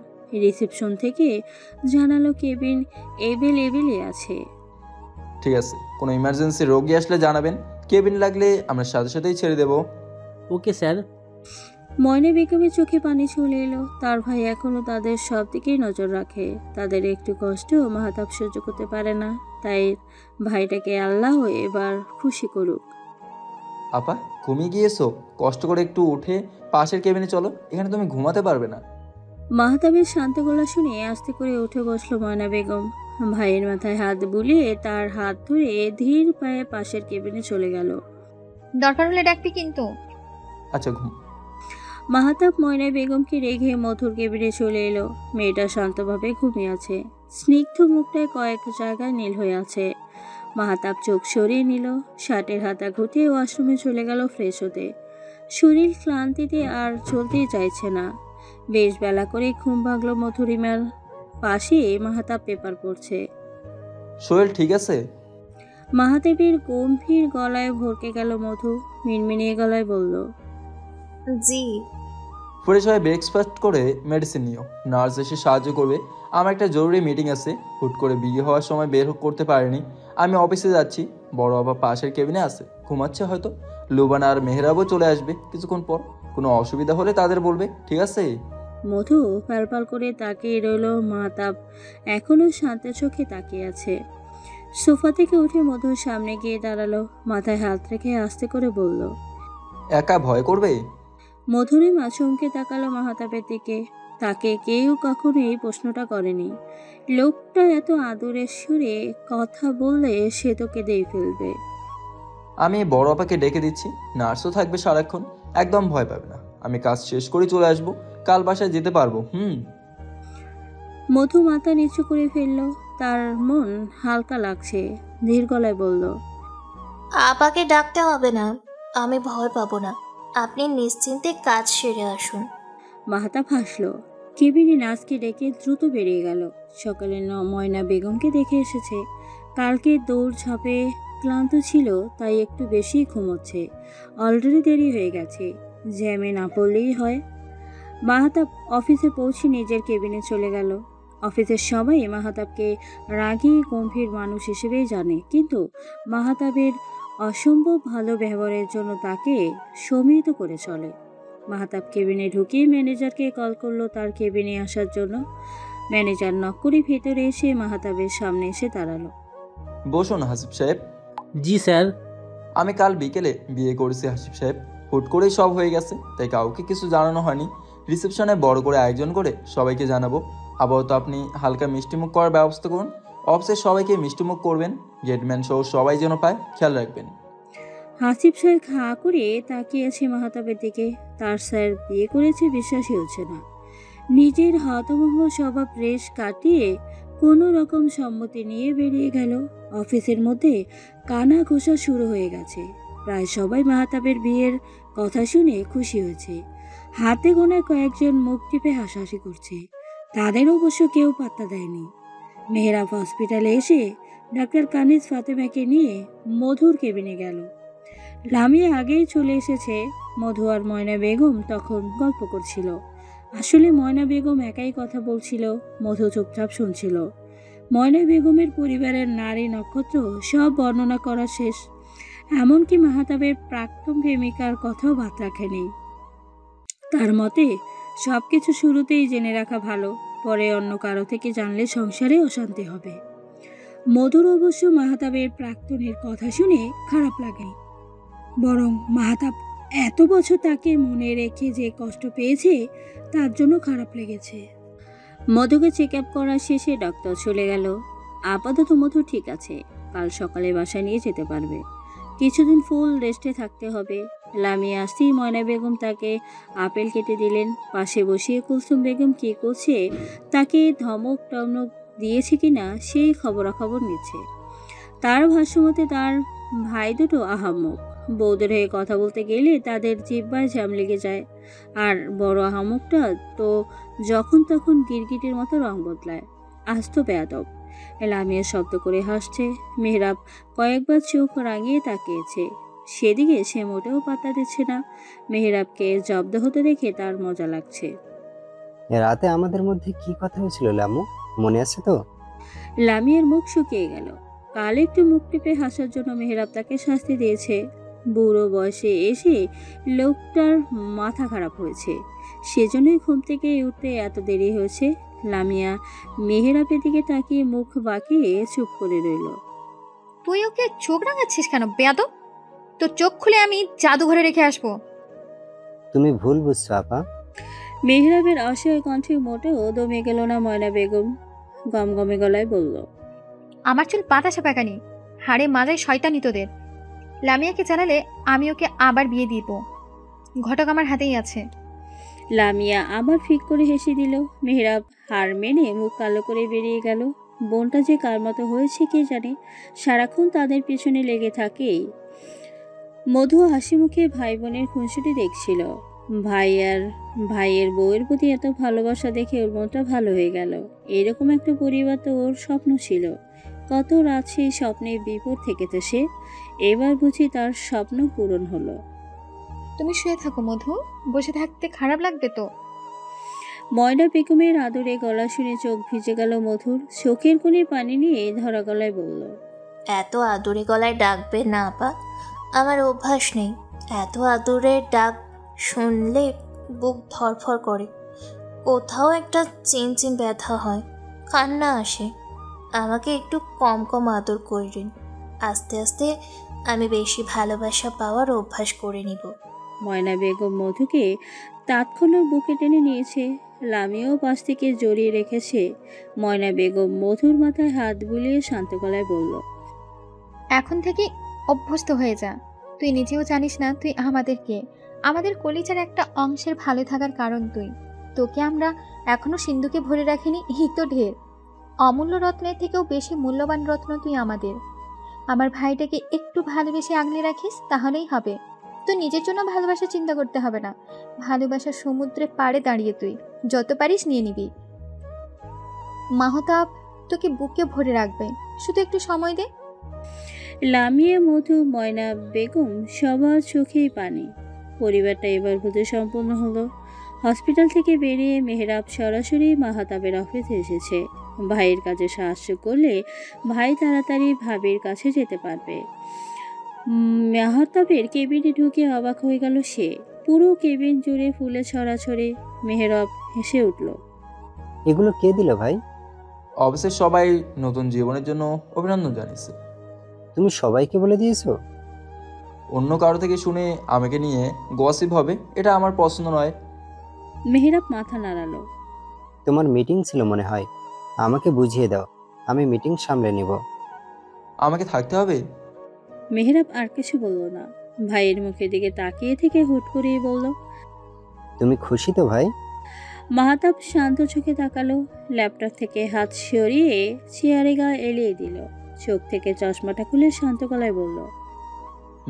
রিসেপশন থেকে জানালো কেবিন এভেলেবেলই আছে। ঠিক আছে, কোনো ইমার্জেন্সি রোগী আসলে জানাবেন, কেবিন লাগলে আমরা সাথে সাথেই ছেড়ে দেব। Okay sir. ময়না বেগমের চোখে পানি চলে এলো। তার ভাই এখনো তাদের সব দিকেই নজর রাখে। তাদের একটু কষ্ট মাহাতাব সহ্য করতে পারে না, তাই ভাইটাকে আল্লাহ এবার খুশি করুক। আপা ঘুমিয়ে গিয়েছো? কষ্ট করে একটু উঠে পাশের কেবিনে চলো, এখানে তুমি ঘুমাতে পারবে না। মাহাতাবের শান্ত গলা শুনে আস্তে করে উঠে বসলো ময়না বেগম। ভাইয়ের মাথায় হাত বুলিয়ে তার হাত ধরে ধীর পায়ে পাশের কেবিনে চলে গেল। দরকার হলে ডাকবি কিন্তু। আচ্ছা ঘুম। মাহাতাব ময়না বেগমকে রেখে মধুর কেবিনে চলে এলো। মেয়েটা শান্তভাবে ঘুমিয়ে আছে। স্নিগ্ধ মুখটায় কয়েক জায়গায় নীল হয়ে আছে। মাহাতাব চোখ সরিয়ে নিল, শার্টের হাতা ঘুটিয়ে ওয়াশরুমে চলে গেল ফ্রেশ হতে। শরীর ক্লান্তিতে আর চলতেই চাইছে না। বেশ বেলা করে ঘুম ভাগলো মধুরিমার। পাশে মাহাতাব পেপার পড়ছে। শরীর ঠিক আছে? মাহাতাবের গম্ভীর গলায় ভরকে গেল মধু। মিনমিনিয়ে গলায় বলল, জি। ফ্রেশ হয়ে ব্রেকফাস্ট করে মেডিসিন নিও, নার্স এসে সাহায্য করবে। আমার একটা জরুরি মিটিং আছে, হুট করে বিয়ে হওয়ার সময় বের করতে পারিনি। আমি অফিসে যাচ্ছি, বড় বাবা পাশের কেবিনে আছে, ঘুমাচ্ছে হয়তো। লুবানা আর মেহরাবও চলে আসবে কিছুক্ষণ পর, কোনো অসুবিধা হলে তাদের বলবে, ঠিক আছে? মধু পালপাল করে তাকিয়ে রইল। মাহতাব এখনো শান্ত চোখে তাকিয়ে আছে। সোফা থেকে উঠে মধুর সামনে গিয়ে দাঁড়ালো, মাথায় হাত রেখে আস্তে করে বলল, একা ভয় করবে? মধুরিমা চমকে তাকালো মাহতাবের দিকে। তাকে কেউ কখনো এই প্রশ্নটা করেনি। লোকটা এত আদরের সুরে কথা বললে সে তো কেঁদেই ফেলবে। আমি বড় আপাকে ডেকে দিচ্ছি, নার্সও থাকবে সারাক্ষণ, একদম ভয় পাবে না। আমি কাজ শেষ করে চলে আসবো, কাল বাসায় যেতে পারবো। মধু মাথা নিচু করে ফেললো। তার মন হালকা লাগছে। ধীর গলায় বলল, আপাকে ডাকতে হবে না, আমি ভয় পাবো না। আপনি নিশ্চিন্তে কাজ সেরে আসুন। মাহতাব হাসলো। কেবিনে নার্সকে ডেকে দ্রুত বেরিয়ে গেল। সকালে ময়না বেগমকে দেখে এসেছে। কালকে দৌড় ঝাঁপে ক্লান্ত ছিল, তাই একটু বেশি ঘুমোচ্ছে। অলরেডি দেরি হয়ে গেছে, জ্যামে না পড়লেই হয়। মাহতাব অফিসে পৌঁছে নিজের কেবিনে চলে গেল। অফিসের সবাই মাহতাবকে রাগী গম্ভীর মানুষ হিসেবেই জানে, কিন্তু মাহতাবের অসম্ভব ভালো ব্যবহারের জন্য তাকে সমীহিত করে চলে। মাহতাব কেবিনে ঢুকে ম্যানেজারকে কল করলো তার কেবিনে আসার জন্য। ম্যানেজার নক করে ভেতরে এসে মাহতাবের সামনে এসে দাঁড়ালো। বসুন হাসিব সাহেব। জি স্যার। আমি কাল বিকেলে বিয়ে করেছি হাসিব সাহেব। হুট করেই সব হয়ে গেছে, তাই কাউকে কিছু জানানো হয়নি। রিসেপশনে বড় করে আয়োজন করে সবাইকে জানাবো। আপাতত আপনি হালকা মিষ্টিমুখ করার ব্যবস্থা করুন। অফিসের সবাইকে মিষ্টিমুখ করবেন, গেটম্যান সহ সবাই যেন পায়, খেয়াল রাখবেন। হাসিব সাহেব হাঁ করে তাকিয়ে আছে মাহতাবের দিকে। তার স্যার বিয়ে করেছে বিশ্বাসই হচ্ছে না। নিজের হতভম্ব স্বভাব রেশ কাটিয়ে কোনো রকম সম্মতি নিয়ে বেরিয়ে গেল। অফিসের মধ্যে কানা ঘোষা শুরু হয়ে গেছে। প্রায় সবাই মাহতাবের বিয়ের কথা শুনে খুশি হয়েছে। হাতে গোনা কয়েকজন মুখ টিপে হাসাহাসি করছে, তাদের অবশ্য কেউ পাত্তা দেয়নি। মেহরাব হসপিটালে এসে ডাক্তার কানিজ ফাতেমাকে নিয়ে মধুর কেবিনে গেল। লামিয়া আগেই চলে এসেছে। মধু আর ময়না বেগম তখন গল্প করছিল। আসলে ময়না বেগম একাই কথা বলছিল, মধু চুপচাপ শুনছিল। ময়না বেগমের পরিবারের নারী নক্ষত্র সব বর্ণনা করা শেষ। এমনকি মাহতাবের প্রাক্তন প্রেমিকার কথাও বাদ রাখেনি। তার মতে সবকিছু শুরুতেই জেনে রাখা ভালো, পরে অন্য কারো থেকে জানলে সংসারে অশান্তি হবে। মধুর অবশ্য মাহতাবের প্রাক্তনের কথা শুনে খারাপ লাগেনি, বরং মাহতাব এত বছর তাকে মনে রেখে যে কষ্ট পেয়েছে তার জন্য খারাপ লেগেছে। মধুকে চেক আপ করা শেষে ডাক্তার চলে গেল। আপাতত মধু ঠিক আছে, কাল সকালে বাসায় নিয়ে যেতে পারবে। কিছুদিন ফুল রেস্টে থাকতে হবে। লামিয়া আসতেই ময়না বেগম তাকে আপেল কেটে দিলেন। পাশে বসিয়ে কুলসুম বেগম কী করছে, তাকে ধমক টমক দিয়েছে কিনা সেই খবরাখবর নিচ্ছে। তার ভাষ্যমতে তার ভাই দুটো আহাম্মক, বউদের হয়ে কথা বলতে গেলে তাদের জিহ্বায় জ্যাম লেগে যায়। আর বড় আহাম্মকটা তো যখন তখন গিরগিটির মতো রং বদলায়, আস্ত বেয়াদব। লামিয়া শব্দ করে হাসছে। মেহরাব কয়েকবার চোখ রাঙিয়ে তাকিয়েছে, সেদিকে সে মোটেও পাত্তা দিচ্ছে না। মেহরাবকে জব্দ হতে দেখে তার মজা লাগছে। রাতে আমাদের মধ্যে কি কথা হয়েছিল লামু, মনে আছে তো? লামিয়ার মুখ শুকিয়ে গেল। কাল একটু মুখ টিপে হাসার জন্য মেহরাব তাকে শাস্তি দিয়েছে। বুড়ো বয়সে এসে লোকটার মাথা খারাপ হয়েছে, সেজন্যই ঘুম থেকে উঠতে এত দেরি হয়েছে। লামিয়া মেহরাবের দিকে তাকিয়ে মুখ বাঁকিয়ে চুপ করে রইল। তুই ওকে চোখ রাঙাচ্ছিস কেন বেয়াদব? তোর চোখ খুলে আমি জাদুঘরে রেখে আসবো। তুমি ভুল বুঝছো আপা। মেহরাবের অসহায় কণ্ঠে মোটেও দমে গেল না ময়না বেগম। গমগমে গলায় বলল, আমার চুল বাতাসা পাকানি, হাড়ে মাজায় শয়তানি তোদের। লামিয়াকে জানালে আমি ওকে আবার বিয়ে দিব, ঘটক আমার হাতেই আছে। লামিয়া আবার ফিক করে হেসে দিল। মেহরাব হার মেনে মুখ কালো করে বেরিয়ে গেল। বোনটা যে কার মতো হয়েছে কে জানে, সারাক্ষণ তাদের পেছনে লেগে থাকেই। মধু হাসি মুখে ভাই বোনের খুনসুটি দেখছিল। ভাইয়ের বউয়ের প্রতি এত ভালোবাসা দেখে ওর মনটা ভালো হয়ে গেল। এরকম একটা পরিবার তো ওর স্বপ্ন ছিল। কত রাত সেই স্বপ্নে বিপদ থেকেছে সে, এবার বুঝি তার স্বপ্ন পূরণ হলো। তুমি শুয়ে থাকো মধু, বসে থাকতে খারাপ লাগবে তো। ময়না বেগমের আদরে গলা শুনে চোখ ভিজে গেল মধুর। চোখের কোণে পানি নিয়ে ধরা গলায় বলল, এত আদুরে গলায় ডাকবে না আপা, আমার অভ্যাস নেই। এত আদুরের ডাক শুনলে বুক ধরফর করে, কোথাও একটা চিনচিন ব্যথা হয়, কান্না আসে। আমাকে একটু কম কম আদর করবেন, আস্তে আস্তে আমি বেশি ভালোবাসা পাওয়ার অভ্যাস করে নিব। ময়না বেগম মধুকে তাৎক্ষণিক বুকে টেনে নিয়েছে। লামিয়াও পাশ থেকে জড়িয়ে রেখেছে। ময়না বেগম মধুর মাথায় হাত বুলিয়ে শান্ত গলায় বলল, এখন থেকে অভ্যস্ত হয়ে যা। তুই নিজেও জানিস না তুই আমাদেরকে, আমাদের কলিজার একটা অংশের ভালো থাকার কারণ তুই। তোকে আমরা এখনো সিন্ধুকে ভরে রাখিনি, এই তো ঢের। অমূল্য রত্নের থেকেও বেশি মূল্যবান রত্ন তুই আমাদের। আমার ভাইটাকে একটু ভালোবেসে আগলে রাখিস, তাহলেই হবে। তুই নিজের জন্য ভালোবাসা চিন্তা করতে হবে না। ভালোবাসার সমুদ্রে পাড়ে দাঁড়িয়ে তুই যত পারিস নিয়ে নিবি। মাহতাব তোকে বুকে ভরে রাখবে, শুধু একটু সময় দে। লামিয়া, মধু, ময়না বেগম সবার চোখেই পানি। পরিবারটা এবার বুঝে সম্পূর্ণ হলো। হসপিটাল থেকে বেরিয়ে মেহরাব সরাসরি মাহতাবের অফিসে এসেছে। ভাইয়ের কাজে সাহায্য করলে ভাই তাড়াতাড়ি ভাবির কাছে যেতে পারবে। মাহতাবের কেবিনে ঢুকে অবাক হয়ে গেল সে। পুরো কেবিন জুড়ে ফুলে ছড়াছড়ি। মেহেরব হেসে উঠল। এগুলো কে দিল ভাই? অবশ্যই সবাই নতুন জীবনের জন্য অভিনন্দন জানিয়েছে। তুমি সবাইকে বলে দিয়েছো? অন্য কারো থেকে শুনে আমাকে নিয়ে গসিপ হবে, এটা আমার পছন্দ নয়। মেহেরাব মাথা নাড়ালো। তোমার মিটিং ছিল মনে হয়, আমাকে বুঝিয়ে দাও, আমি মিটিং সামলে নিব। আমাকে থাকতে হবে? মেহেরাব আর কিছু বলল না, ভাইয়ের মুখের দিকে তাকিয়ে থেকে হুট করেই বলল, তুমি খুশি তো ভাই? মাহাতাব শান্ত চোখে তাকালো, ল্যাপটপ থেকে হাত সরিয়ে চেয়ারে গা এলিয়ে দিল, চোখ থেকে চশমাটা খুলে শান্ত গলায় বলল,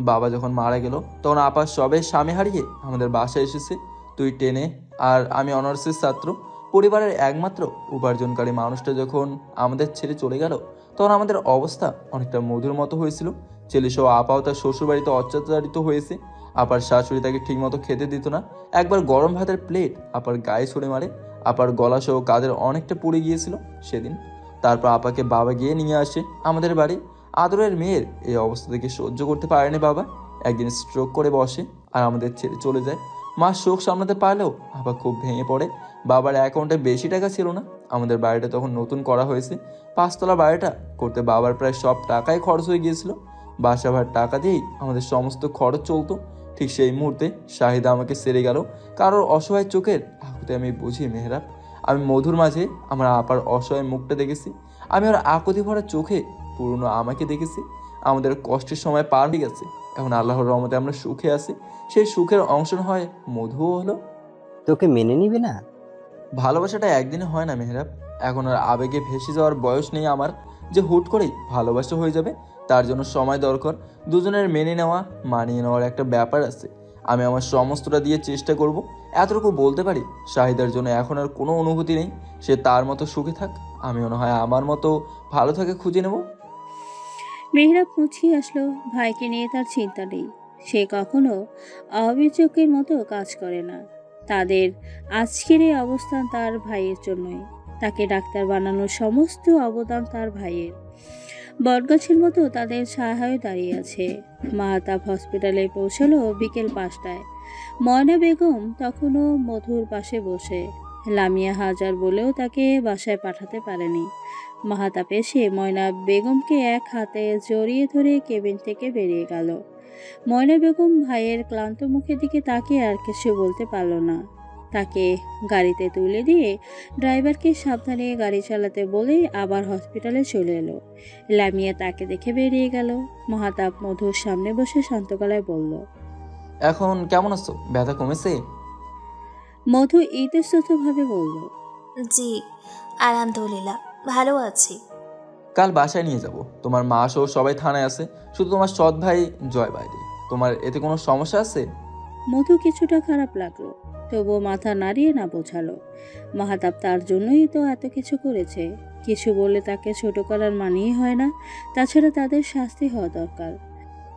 বাবা যখন মারা গেল তখন আপা সবে স্বামী হারিয়ে আমাদের বাসায় এসেছে। তুই টেনে আর আমি অনার্সের ছাত্র, পরিবারের একমাত্র উপার্জনকারী মানুষটা যখন আমাদের ছেড়ে চলে গেল তখন আমাদের অবস্থা অনেকটা মধুর মতো হয়েছিল। ছেলেসহ আপাও তার শ্বশুরবাড়িতে অত্যাচারিত হয়েছে। আপার শাশুড়ি তাকে ঠিকমতো খেতে দিত না। একবার গরম ভাতের প্লেট আপার গায়ে ছুঁড়ে মারে। আপার গলা সহ কাদের অনেকটা পুড়ে গিয়েছিল সেদিন। তারপর আপাকে বাবা গিয়ে নিয়ে আসে আমাদের বাড়ি। আদরের মেয়ের এই অবস্থা থেকে সহ্য করতে পারেনি বাবা। একদিন স্ট্রোক করে বসে আর আমাদের ছেড়ে চলে যায়। মা শোক সামলাতে পারলেও আপা খুব ভেঙে পড়ে। বাবার অ্যাকাউন্টে বেশি টাকা ছিল না। আমাদের বাড়িটা তখন নতুন করা হয়েছে। 5 তলা বাড়িটা করতে বাবার প্রায় সব টাকাই খরচ হয়ে গিয়েছিল। বাসা ভাড়ার টাকা দিয়েই আমাদের সমস্ত খরচ চলতো। ঠিক সেই মুহূর্তে শাহিদা আমাকে সেরে গেল। কারোর অসহায় চোখের আকুতি আমি বুঝি মেহরাব। আমি মধুর মাঝে আমার আপার অসহায় মুখটা দেখেছি। আমি ওর আকুতি ভরা চোখে পুরনো আমাকে দেখেছি। আমাদের কষ্টের সময় পার হয়ে গেছে, এখন আল্লাহর রহমতে আমরা সুখে আছি। সেই সুখের অংশ হয় মধুও হলো। তোকে মেনে নিবে না? ভালোবাসাটা একদিনে হয় না মেহরাব। এখন আর আবেগে ভেসে যাওয়ার বয়স নেই আমার যে হুট করেই ভালোবাসা হয়ে যাবে। তার জন্য সময় দরকার। দুজনের মেনে নেওয়া, মানিয়ে নেওয়ার একটা ব্যাপার আছে। আমি আমার সমস্তটা দিয়ে চেষ্টা করব। এতটুকু বলতে পারি, শাহিদার জন্য এখন আর কোনো অনুভূতি নেই। সে তার মতো সুখে থাক, আমিও না হয় আমার মতো ভালো থাকে খুঁজে নেব। মেহরাব মুছিয়ে আসলো। ভাইকে নিয়ে তার চিন্তা নেই। সে কখনো অভিযোগের মতো কাজ করে না। তাদের আজকের এই অবস্থান তার ভাইয়ের জন্যই। তাকে ডাক্তার বানানোর সমস্ত অবদান তার ভাইয়ের। বটগাছের মতো তাদের সহায় দাঁড়িয়ে আছে। মাহতাব হসপিটালে পৌঁছালো বিকেল 5টায়। ময়না বেগম তখনও মধুর পাশে বসে। লামিয়া হাজার বলেও তাকে বাসায় পাঠাতে পারেনি। মাহতাব এসে ময়না বেগমকে এক হাতে জড়িয়ে ধরে কেবিন থেকে বেরিয়ে গেল। ময়না বেগম ভাইয়ের ক্লান্ত মুখের দিকে তাকিয়ে আর কিছু বলতে পারল না। তাকে গাড়িতে তুলে দিয়ে ড্রাইভারকে সাবধানে গাড়ি চালাতে বলে আবার হসপিটালে চলে এলো। লামিয়া তাকে দেখে বেরিয়ে গেল। মাহতাব মধুর সামনে বসে শান্ত গলায় বলল, এখন কেমন আছো? ব্যথা কমেছে? মধু ইতস্ততভাবে বলল, জি আলহামদুলিল্লাহ ভালো আছি। কাল বাসায় নিয়ে যাব। তোমার মা সহ সবাই থানায় আছে, শুধু তোমার সৎ ভাই জয় বাইরে। তোমার এতে কোনো সমস্যা আছে? মধু কিছুটা খারাপ লাগলো, তবুও মাথা নাড়িয়ে না বোঝালো। মাহতাব তার জন্যই তো এত কিছু করেছে। কিছু বললে তাকে ছোট করার মানেই হয় না। তাছাড়া তাদের শাস্তি হওয়া দরকার।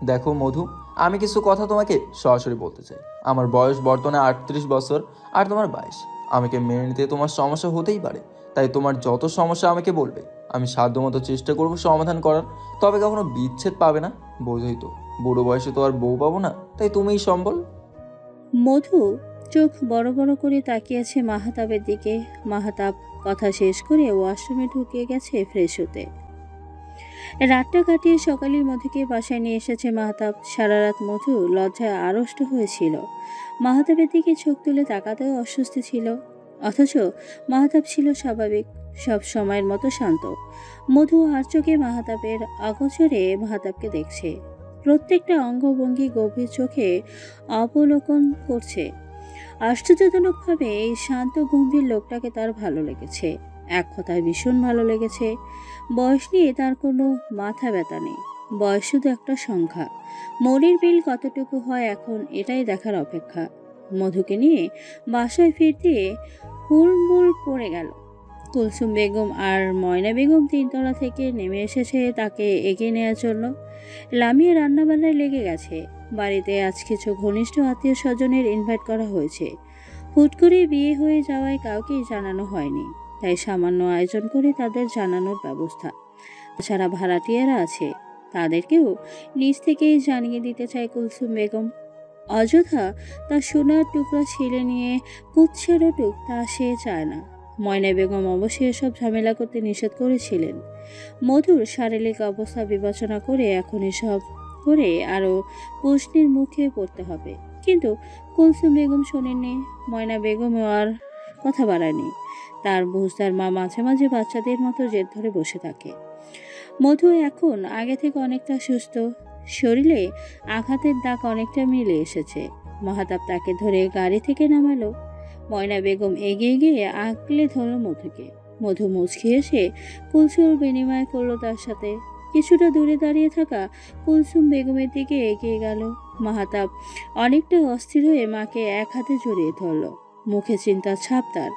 দেখো মধু, আমি কিছু কথা তোমাকে সরাসরি বলতে চাই। আমার বয়স বর্তমানে 38 বছর আর তোমার 22। আমাকে মেনে নিতে তোমার সমস্যা হতেই পারে, তাই তোমার যত সমস্যা আমাকে বলবে। আমি সাধ্যমতো চেষ্টা করব সমাধান করার। তবে কখনো বিচ্ছেদ পাবে না, বোঝোই তো। বুড়ো বয়সে তো আর বউ পাবো না, তাই তুমিই সম্বল। মধু চোখ বড় বড় করে তাকিয়েছে মাহতাবের দিকে। মাহতাব কথা শেষ করে ওয়াশরুমে ঢুকে গেছে ফ্রেশ হতে। রাতটা কাটিয়ে সকালের মধুকে বাসায় নিয়ে এসেছে মাহতাব। সারা রাত মধু লজ্জায় আড়ষ্ট হয়েছিল। মাহতাবের দিকে চোখ তুলে তাকাতেও অস্বস্তি ছিল। অথচ মাহতাব ছিল স্বাভাবিক, সব সময়ের মতো শান্ত। মধু আর চোখে মাহতাবের অগোচরে মাহতাবকে দেখছে। প্রত্যেকটা অঙ্গভঙ্গি গভীর চোখে অবলোকন করছে। আশ্চর্যজনকভাবে এই শান্ত গম্ভীর লোকটাকে তার ভালো লেগেছে। এক কথায় ভীষণ ভালো লেগেছে। বয়স নিয়ে তার কোনো মাথা ব্যথা নেই। বয়স শুধু একটা সংখ্যা। মরির বিল কতটুকু হয় এখন এটাই দেখার অপেক্ষা। মধুকে নিয়ে বাসায় ফিরতে হুড়মুড় পড়ে গেল। কুলসুম বেগম আর ময়না বেগম 3তলা থেকে নেমে এসেছে তাকে এগিয়ে নেওয়ার জন্য। লামিয়া রান্নাবান্নায় লেগে গেছে। বাড়িতে আজ কিছু ঘনিষ্ঠ আত্মীয় স্বজনের ইনভাইট করা হয়েছে। হুট করে বিয়ে হয়ে যাওয়ায় কাউকেই জানানো হয়নি, তাই সামান্য আয়োজন করে তাদের জানানোর ব্যবস্থা। তাছাড়া ভাড়াটিয়ারা আছে, তাদেরকেও নিজ থেকেই জানিয়ে দিতে চায় কুলসুম বেগম। অযথা তার সোনার টুকরা ছেলে নিয়ে কুচ্ছের টুক তা সে চায় না। ময়না বেগম অবশ্যই এসব ঝামেলা করতে নিষেধ করেছিলেন। মধুর শারীরিক অবস্থা বিবেচনা করে এখন এসব করে আরও প্রশ্নের মুখে পড়তে হবে। কিন্তু কুলসুম বেগম শোনেননি। ময়না বেগমও আর কথা বাড়ায়নি। তার বুঝদার মা মাঝে মাঝে বাচ্চাদের মতো জেদ ধরে বসে থাকে। মধু এখন আগে থেকে অনেকটা সুস্থ, শরীরে আঘাতের দাগ অনেকটা মিলে এসেছে। মাহাতাব তাকে ধরে গাড়ি থেকে নামালো। ময়না বেগম এগিয়ে গিয়ে আগলে ধরল মধুকে। মধু মুচকি এসে কুলসুম বিনিময় করলো তার সাথে। কিছুটা দূরে দাঁড়িয়ে থাকা কুলসুম বেগমের দিকে এগিয়ে গেল। মাহাতাব অনেকটা অস্থির হয়ে মাকে এক হাতে জড়িয়ে ধরল। মুখে চিন্তার ছাপ তার,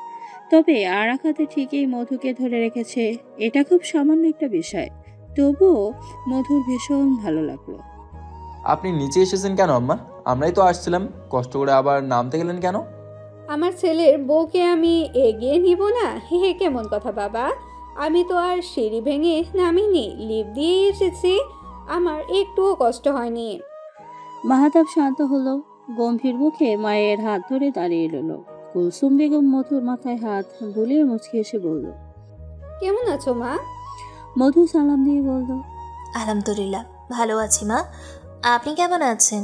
তবে আর এক হাতে ঠিকই মধুকে ধরে রেখেছে। এটা খুব সামান্য একটা বিষয়, তবুও মধুর ভীষণ ভালো লাগলো। আপনি নিচে এসেছেন কেন আম্মা? আমরাই তো আসছিলাম, কষ্ট করে আবার নামতে গেলেন কেন? আমার ছেলের বউকে আমি এগিয়ে নিব না? হে হে, কেমন কথা বাবা? আমি তো আর সিঁড়ি ভেঙে নামিনি, লিফট দিয়ে এসেছি। আমার একটুও কষ্ট হয়নি। মাহাতাব শান্ত হলো, গম্ভীর মুখে মায়ের হাত ধরে দাঁড়িয়ে রইল। কুলসুম বেগম মধুর মাথায় হাত বুলিয়ে মুচকি এসে বলল, কেমন আছো মা? মধু সালাম দিয়ে বলল, আলহামদুলিল্লাহ ভালো আছি মা, আপনি কেমন আছেন?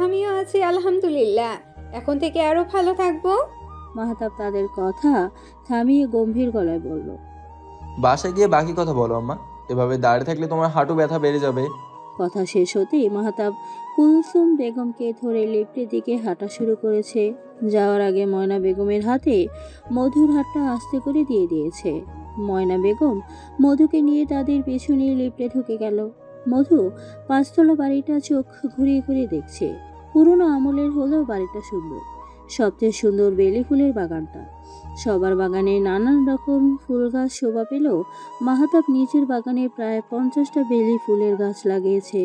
আমিও আছি আলহামদুলিল্লাহ, এখন থেকে আরো ভালো থাকবো। মাহাতাব তাদের কথা থামিয়ে গম্ভীর গলায় বলল, বাসায় গিয়ে বাকি কথা বলো আম্মা, এভাবে দাঁড়িয়ে থাকলে তোমার হাঁটু ব্যথা বেড়ে যাবে। কথা শেষ হতেই মাহাতাব কুলসুম বেগমকে ধরে লিফটের দিকে হাঁটা শুরু করেছে। যাওয়ার আগে ময়না বেগমের হাতে মধুর হাতটা আস্তে করে দিয়ে দিয়েছে। ময়না বেগম মধুকে নিয়ে তাদের পিছু নিয়ে লিফটে ঢুকে গেল। মধু 5 তলা বাড়িটা চোখ ঘুরিয়ে ঘুরিয়ে দেখছে। পুরনো আমলের হলেও বাড়িটা সুন্দর। সবচেয়ে সুন্দর বেলি ফুলের বাগানটা। সবার বাগানে নানান রকম ফুল গাছ শোভা পেলেও মাহাতাব নিজের বাগানে প্রায় 50টা বেলি ফুলের গাছ লাগিয়েছে।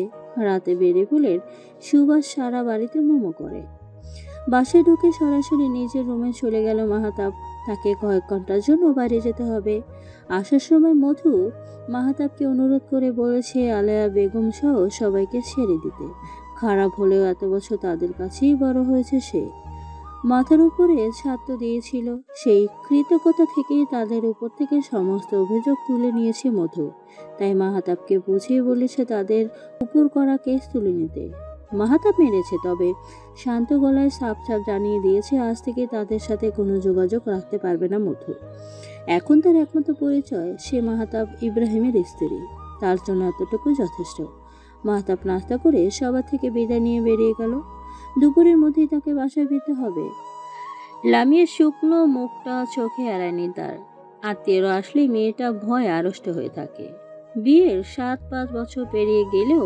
রাতে বেলি ফুলের সুবাস সারা বাড়িতে মোমো করে। বাসায় ঢুকে সরাসরি নিজের রুমে চলে গেল মাহাতাব। তাকে কয়েক ঘন্টার জন্য বাইরে যেতে হবে। আসার সময় মধু মাহাতাবকে অনুরোধ করে বলেছে আলেয়া বেগম সহ সবাইকে ছেড়ে দিতে। খারাপ হলেও এত বছর তাদের কাছেই বড় হয়েছে সে। মাথার উপরে ছাত্র দিয়েছিল, সেই কৃতজ্ঞতা থেকেই তাদের উপর থেকে সমস্ত অভিযোগ তুলে নিয়েছে মধু। তাই মাহাতাবকে বুঝিয়ে বলেছে তাদের উপর করা কেস তুলে নিতে। মাহাতাব মেরেছে, তবে শান্ত গলায় সাপ জানিয়ে দিয়েছে আজ থেকে তাদের সাথে কোনো যোগাযোগ রাখতে পারবে না মধু। এখন তার একমাত্র পরিচয় সে মাহাতাব ইব্রাহিমের স্ত্রী। তার জন্য এতটুকু যথেষ্ট। মাহাতাব নাস্তা করে সবার থেকে বিদায় নিয়ে বেরিয়ে গেল। দুপুরের মধ্যেই তাকে বাসায় ফিরতে হবে। লামিয়ার শুকনো মুখটা চোখে এড়ায়নি তার। আত্মীয়রা আসলে মেয়েটা ভয় আড়ষ্ট হয়ে থাকে। বিয়ের 7-5 বছর পেরিয়ে গেলেও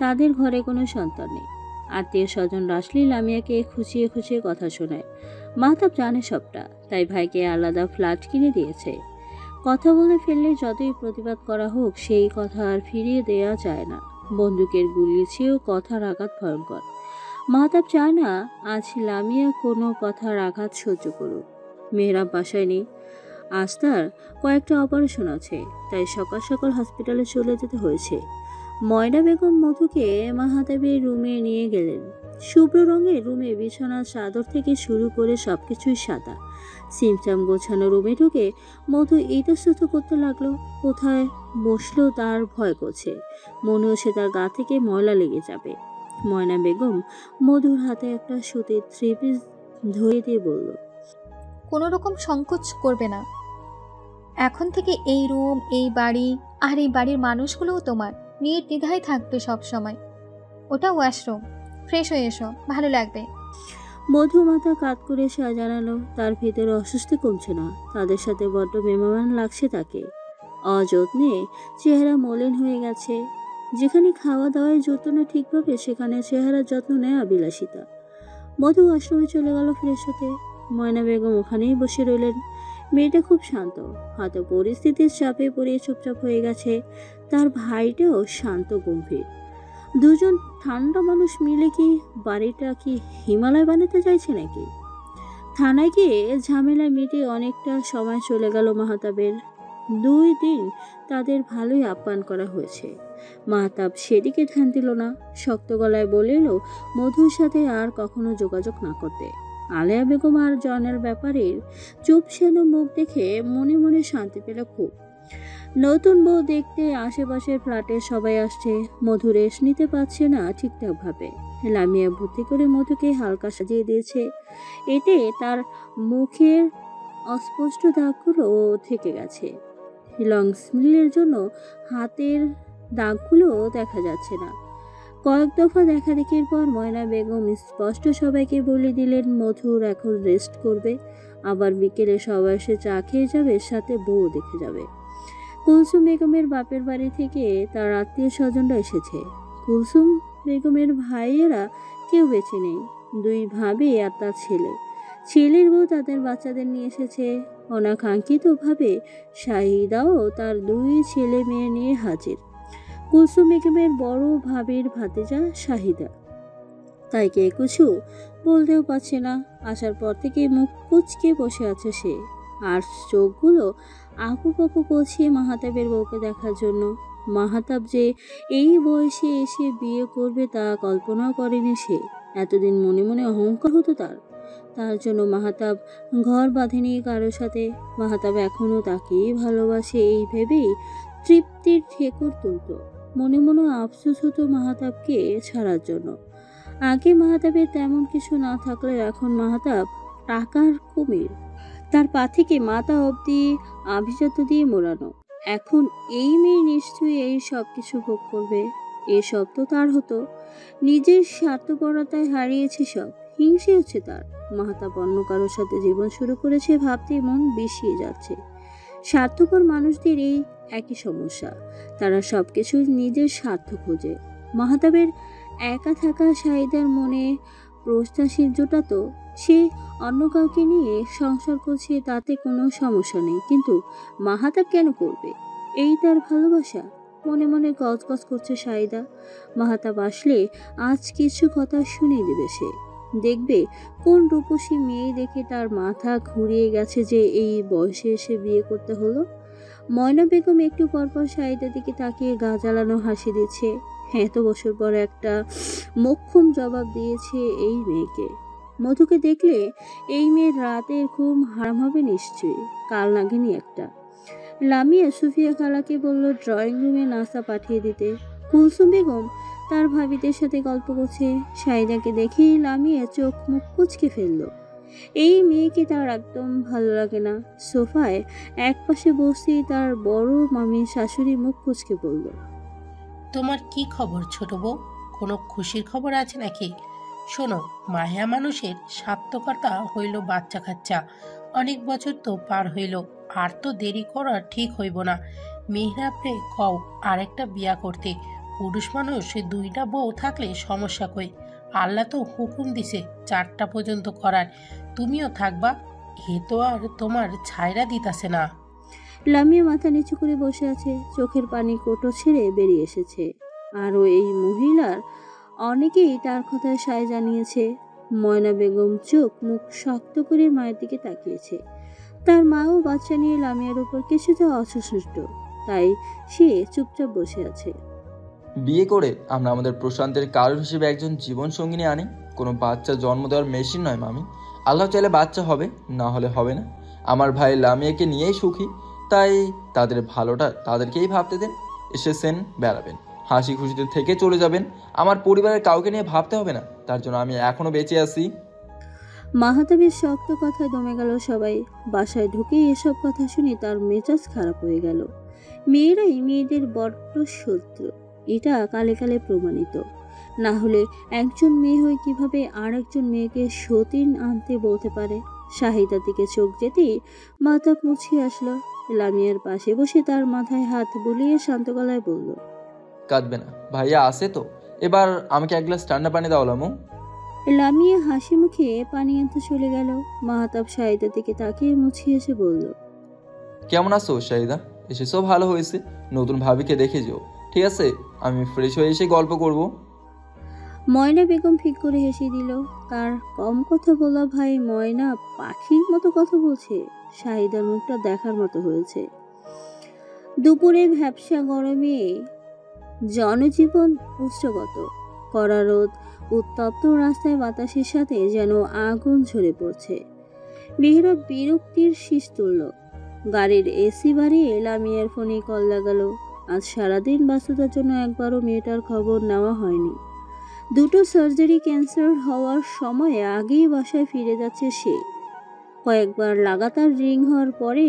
তাদের ঘরে কোনো সন্তান নেই। আত্মীয় স্বজন আসলে লামিয়াকে খুঁচিয়ে খুঁচিয়ে কথা শোনায়। মাহতাব জানে সবটা, তাই ভাইকে আলাদা ফ্ল্যাট কিনে দিয়েছে। কথা বলে ফেললে যতই প্রতিবাদ করা হোক সেই কথা আর ফিরিয়ে দেওয়া যায় না। বন্দুকের গুলির চেয়েও কথার আঘাত ভয়ঙ্কর। মাহতাব চায় না আজ লামিয়া কোনো কথার আঘাত সহ্য করুক। মেহরাব বাসায় নেই, আজ তার কয়েকটা অপারেশন আছে, তাই সকাল সকাল হসপিটালে চলে যেতে হয়েছে। ময়না বেগম মধুকে মাহাতাবের রুমে নিয়ে গেলেন। শুভ্র রঙের রুমে বিছানার চাদর থেকে শুরু করে সবকিছুই সাদা। সিমসাম গোছানো রুমে ঢুকে মধু ইতস্তত করতে লাগলো। কোথায় বসলেও তার ভয় করছে, মনে হচ্ছে তার গা থেকে ময়লা লেগে যাবে। ময়না বেগম মধুর হাতে একটা সুতির 3 পিস ধরে দিয়ে বলল, কোনো রকম সংকোচ করবে না। এখন থেকে এই রুম, এই বাড়ি আর এই বাড়ির মানুষগুলোও তোমার। নির্দ্বিধায় থাকবে সব সময়। ওটা ওয়াশরুম, ফ্রেশ হয়ে এসো, ভালো লাগবে। মধু মাথা কাত করে জানালো তার ভিতরে অস্বস্তি কমছে না। তাদের সাথে বড্ড বেমানান লাগছে তাকে। অযত্নে চেহারা মলিন হয়ে গেছে। যেখানে খাওয়া দাওয়ায় যত্ন না ঠিকভাবে, সেখানে চেহারার যত্ন নেওয়া বিলাসিতা। মধু ওয়াশরুমে চলে গেল ফ্রেশ হতে। ময়না বেগম ওখানেই বসে রইলেন। মেয়েটা খুব শান্ত, হয়তো পরিস্থিতির চাপে পড়ে চুপচাপ হয়ে গেছে। তার ভাইটাও শান্ত গম্ভীর। দুজন ঠান্ডা মানুষ মিলে কি বাড়িটা কি হিমালয় বানাতে চাইছে নাকি? থানায় গিয়ে ঝামেলা মিটিয়ে অনেকটা সময় চলে গেল মাহতাবের। 2 দিন তাদের ভালোই আপ্যায়ন করা হয়েছে। মাহতাব সেদিকে ধ্যান দিল না, শক্ত গলায় বলে এলো মধুর সাথে আর কখনো যোগাযোগ না করতে। আলেয়া বেগম আর জয়নাল ব্যাপারে চুপসানো মুখ দেখে মনে মনে শান্তি পেল খুব। নতুন বউ দেখতে আশেপাশের ফ্ল্যাটের সবাই আসছে। মধু রেস্ট নিতে পারছে না ঠিকঠাকভাবে। লামিয়া বুদ্ধি করে মধুকে হালকা সাজিয়ে দিয়েছে, এতে তার মুখের অস্পষ্ট দাগগুলো থেকে গেছে। লং স্মিলের জন্য হাতের দাগগুলো দেখা যাচ্ছে না। কয়েক দফা দেখা দেখির পর ময়না বেগম স্পষ্ট সবাইকে বলে দিলেন মধুর এখন রেস্ট করবে, আবার বিকেলে সবাই এসে চা খেয়ে যাবে, সাথে বউ দেখে যাবে। কুলসুম বেগমের বাপের বাড়ি থেকে তার আত্মীয় স্বজনরা এসেছে। কুলসুম বেগমের ভাইয়েরা কেউ বেঁচে নেই, 2 ভাবি আর তার ছেলে। ছেলের বউ তাদের বাচ্চাদের নিয়ে এসেছে। অনাকাঙ্ক্ষিতভাবে শাহিদাও তার 2 ছেলে মেয়ে নিয়ে হাজির। কুলসুম বেগমের বড় ভাবির ভাতিজা শাহিদা, তাই কে কিছু বলতেও পারছে না। আসার পর থেকে মুখ কুচকে বসে আছে সে, আর চোখগুলো আঁকুপাকু করছে মাহাতাবের বউকে দেখার জন্য। মাহাতাব যে এই বয়সে এসে বিয়ে করবে তা কল্পনাও করেনি সে। এতদিন মনে মনে অহংকার হতো তার জন্য মাহাতাব ঘর বাঁধেনি কারোর সাথে। মাহাতাব এখনো তাকেই ভালোবাসে এই ভেবেই তৃপ্তির ঠেকুর তুলত। মনে মনে আফসোস হতো মাহাতাবকে ছাড়ার জন্য। আগে মাহাতাবের তেমন কিছু না থাকলে এখন মাহাতাব টাকার কুমির, তার পা থেকে মাথা অবধি আভিজাত্য দিয়ে মোড়ানো। এখন এই মেয়ে নিশ্চয়ই এই সব কিছু ভোগ করবে। এসব তো তার হতো, নিজের স্বার্থপরতায় হারিয়েছে সব। হিংসে হচ্ছে তার। মাহাতাব অন্য কারোর সাথে জীবন শুরু করেছে ভাবতে মন বিষিয়ে যাচ্ছে। স্বার্থপর মানুষদের এই একই সমস্যা, তারা সবকিছু নিজের স্বার্থ খোঁজে। মাহাতাবের একা থাকা শাহিদার মনে প্রত্যাশী জোটাতো, সে অন্য কাউকে নিয়ে সংসার করছে, তাতে কোনো সমস্যা নেই, কিন্তু মাহাতাব কেন করবে? এই তার ভালোবাসা? মনে মনে গজগজ করছে শাহিদা। মাহাতাব আসলে আজ কিছু কথা শুনিয়ে দেবে সে। দেখবে কোন রূপসী মেয়ে দেখে তার মাথা ঘুরিয়ে গেছে যে এই বয়সে এসে বিয়ে করতে হলো। ময়না বেগম একটু পরপর শাহিদার দিকে তাকিয়ে গা জ্বালানো হাসি দিচ্ছে। এত বছর পর একটা মোক্ষম জবাব দিয়েছে এই মেয়েকে। মধুকে দেখলে এই মেয়ের রাতের ঘুম হারাম হবে নিশ্চয়ই। কাল নাগিনী একটা। লামিয়া সুফিয়া খালাকে বলল ড্রয়িং রুমে নাস্তা পাঠিয়ে দিতে। কুলসুম বেগম তার ভাবিদের সাথে গল্প করছে। শাহিদাকে দেখেই লামিয়া চোখ মুখ কুচকে ফেলল। এই মেয়েকে তার একদম ভালো লাগে না। সোফায় এক পাশে বসেই তার বড় মামির শাশুড়ি মুখ কুচকে বলল, তোমার কি খবর ছোট বউ? কোনো খুশির খবর আছে নাকি? শোনো, মায়া মানুষের স্বার্থকতা হইল বাচ্চা কাচ্চা। অনেক বছর তো পার হইল, আর তো দেরি করা ঠিক হইব না। মেহরাবরে কও আরেকটা বিয়া করতে। পুরুষ মানুষ 2টা বউ থাকলে সমস্যা কই? আল্লাহ তো হুকুম দিছে 4টা পর্যন্ত করার। তুমিও থাকবা, এ তো আর তোমার ছায়রা দিতাছে না। লামিয়া মাথা নিচু করে বসে আছে, চোখের পানি কোটো ছেড়ে বেরিয়ে এসেছে। আরও এই মহিলার অনেকেই তার কথায় সায় জানিয়েছে। ময়না বেগম চোখ মুখ শক্ত করে মায়ের দিকে তাকিয়েছে। তার মাও বাচ্চা নিয়ে লামিয়ার উপর কিছুটা অসন্তুষ্ট, তাই সে চুপচাপ বসে আছে। বিয়ে করে আমরা আমাদের প্রশান্তের কারণ হিসেবে একজন জীবন সঙ্গিনী আনি। কোনো বাচ্চা জন্ম দেওয়ার মেশিন নয় মামি। আল্লাহ চাইলে বাচ্চা হবে, না হলে হবে না। আমার ভাই লামিয়াকে নিয়েই সুখী, তাই তাদের ভালোটা তাদেরকেই ভাবতে দেন। এসেছেন, বেড়াবেন, হাসি খুশিতে থেকে চলে যাবেন। আমার পরিবারের কাউকে নিয়ে ভাবতে হবে না, তার জন্য আমি এখনো বেঁচে আছি। মাহাতাবের শক্ত কথায় দমে গেল সবাই। বাসায় ঢুকেই এসব কথা শুনে তার মেজাজ খারাপ হয়ে গেল। মেয়েরাই মেয়েদের বড্ড শত্রু, এটা কালে কালে প্রমাণিত। না হলে একজন মেয়ে হয়ে কিভাবে আর একজন মেয়েকে সতীন আনতে বলতে পারে? শাহিদার দিকে চোখ যেতেই মাথা মুছিয়ে আসলো। লামিয়ার পাশে বসে তার মাথায় হাত বুলিয়ে শান্ত গলায় বলল, কাঁদবে না, ভাইয়া আসে তো। এবার আমাকে 1 গ্লাস ঠান্ডা পানি দাও লামু। লামিয়া হাসি মুখে পানি আনতে চলে গেল। মাহাতাব শাহিদার দিকে তাকিয়ে মুছিয়ে এসে বলল, কেমন আছো শাহিদা? এসেছো, ভালো হয়েছে। নতুন ভাবিকে দেখে যেও, ঠিক আছে? আমি ফ্রেশ হয়ে এসে গল্প করব। ময়না বেগম ফিক করে হেসে দিল। তার কম কথা বলা ভাই ময়না পাখির মতো কথা বলছে। শাহিদার মুখটা দেখার মতো হয়েছে। দুপুরে ভ্যাপসা গরমে জনজীবন উচ্চগত, কড়া রোদ, উত্তপ্ত রাস্তায় বাতাসের সাথে যেন আগুন ঝরে পড়ছে। মেহরাব বিরক্তির শীষ তুলল। গাড়ির এসি বাড়িয়ে লামিয়ার ফোনে কল লাগালো। আজ সারাদিন ব্যস্ততার জন্য একবারও মেয়েটার খবর নেওয়া হয়নি। দুটো সার্জারি ক্যান্সার হওয়ার সময় আগেই বাসায় ফিরে যাচ্ছে সে। কয়েকবার লাগাতার রিং হওয়ার পরে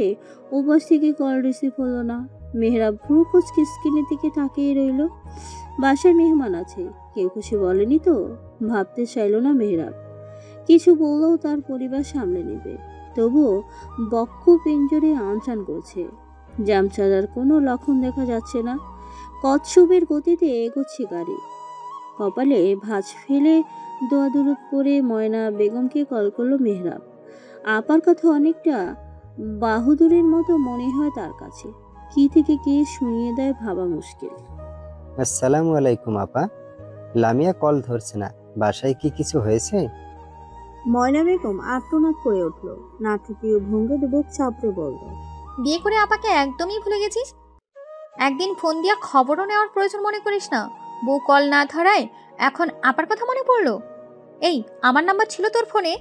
ওপাশ থেকে কল রিসিভ হলো না। মেহরাব ভ্রু কুচকে স্ক্রিনের দিকে তাকিয়ে রইল। বাসায় মেহমান আছে, কেউ কিছু বলেনি তো? ভাবতে চাইল না মেহরাব। কিছু বললেও তার পরিবার সামলে নেবে, তবুও বক্ষ পিঞ্জরে আনচান করছে। জ্যাম ছাড়ার কোনো লক্ষণ দেখা যাচ্ছে না। কচ্ছপের গতিতে এগোচ্ছে গাড়ি। কপালে ভাঁজ ফেলে দোয়া দুরুদ করে ময়না বেগমকে কল করলো মেহরাব। আপার কথা অনেকটা বাহুদুরের মতো মনে হয় তার কাছে। কি থেকে কে শুনিয়ে দেয় ভাবা মুশকিল। আসসালামু আলাইকুম আপা। লামিয়া কল ধরছে না, বাসায় কি কিছু হয়েছে? ময়না বেগম আর্তনাদ করে উঠল। নাটকীয় ভঙ্গিতে বুক চাপড়ে বলল, বিয়ে করে আপাকে একদমই ভুলে গেছিস? একদিন ফোন দিয়া খবরও নেওয়ার প্রয়োজন মনে করিস না? বউ কল না ধরায় এখন আপার কথা মনে পড়লো? এই, আমার নাম্বার ছিল তোর ফোনে,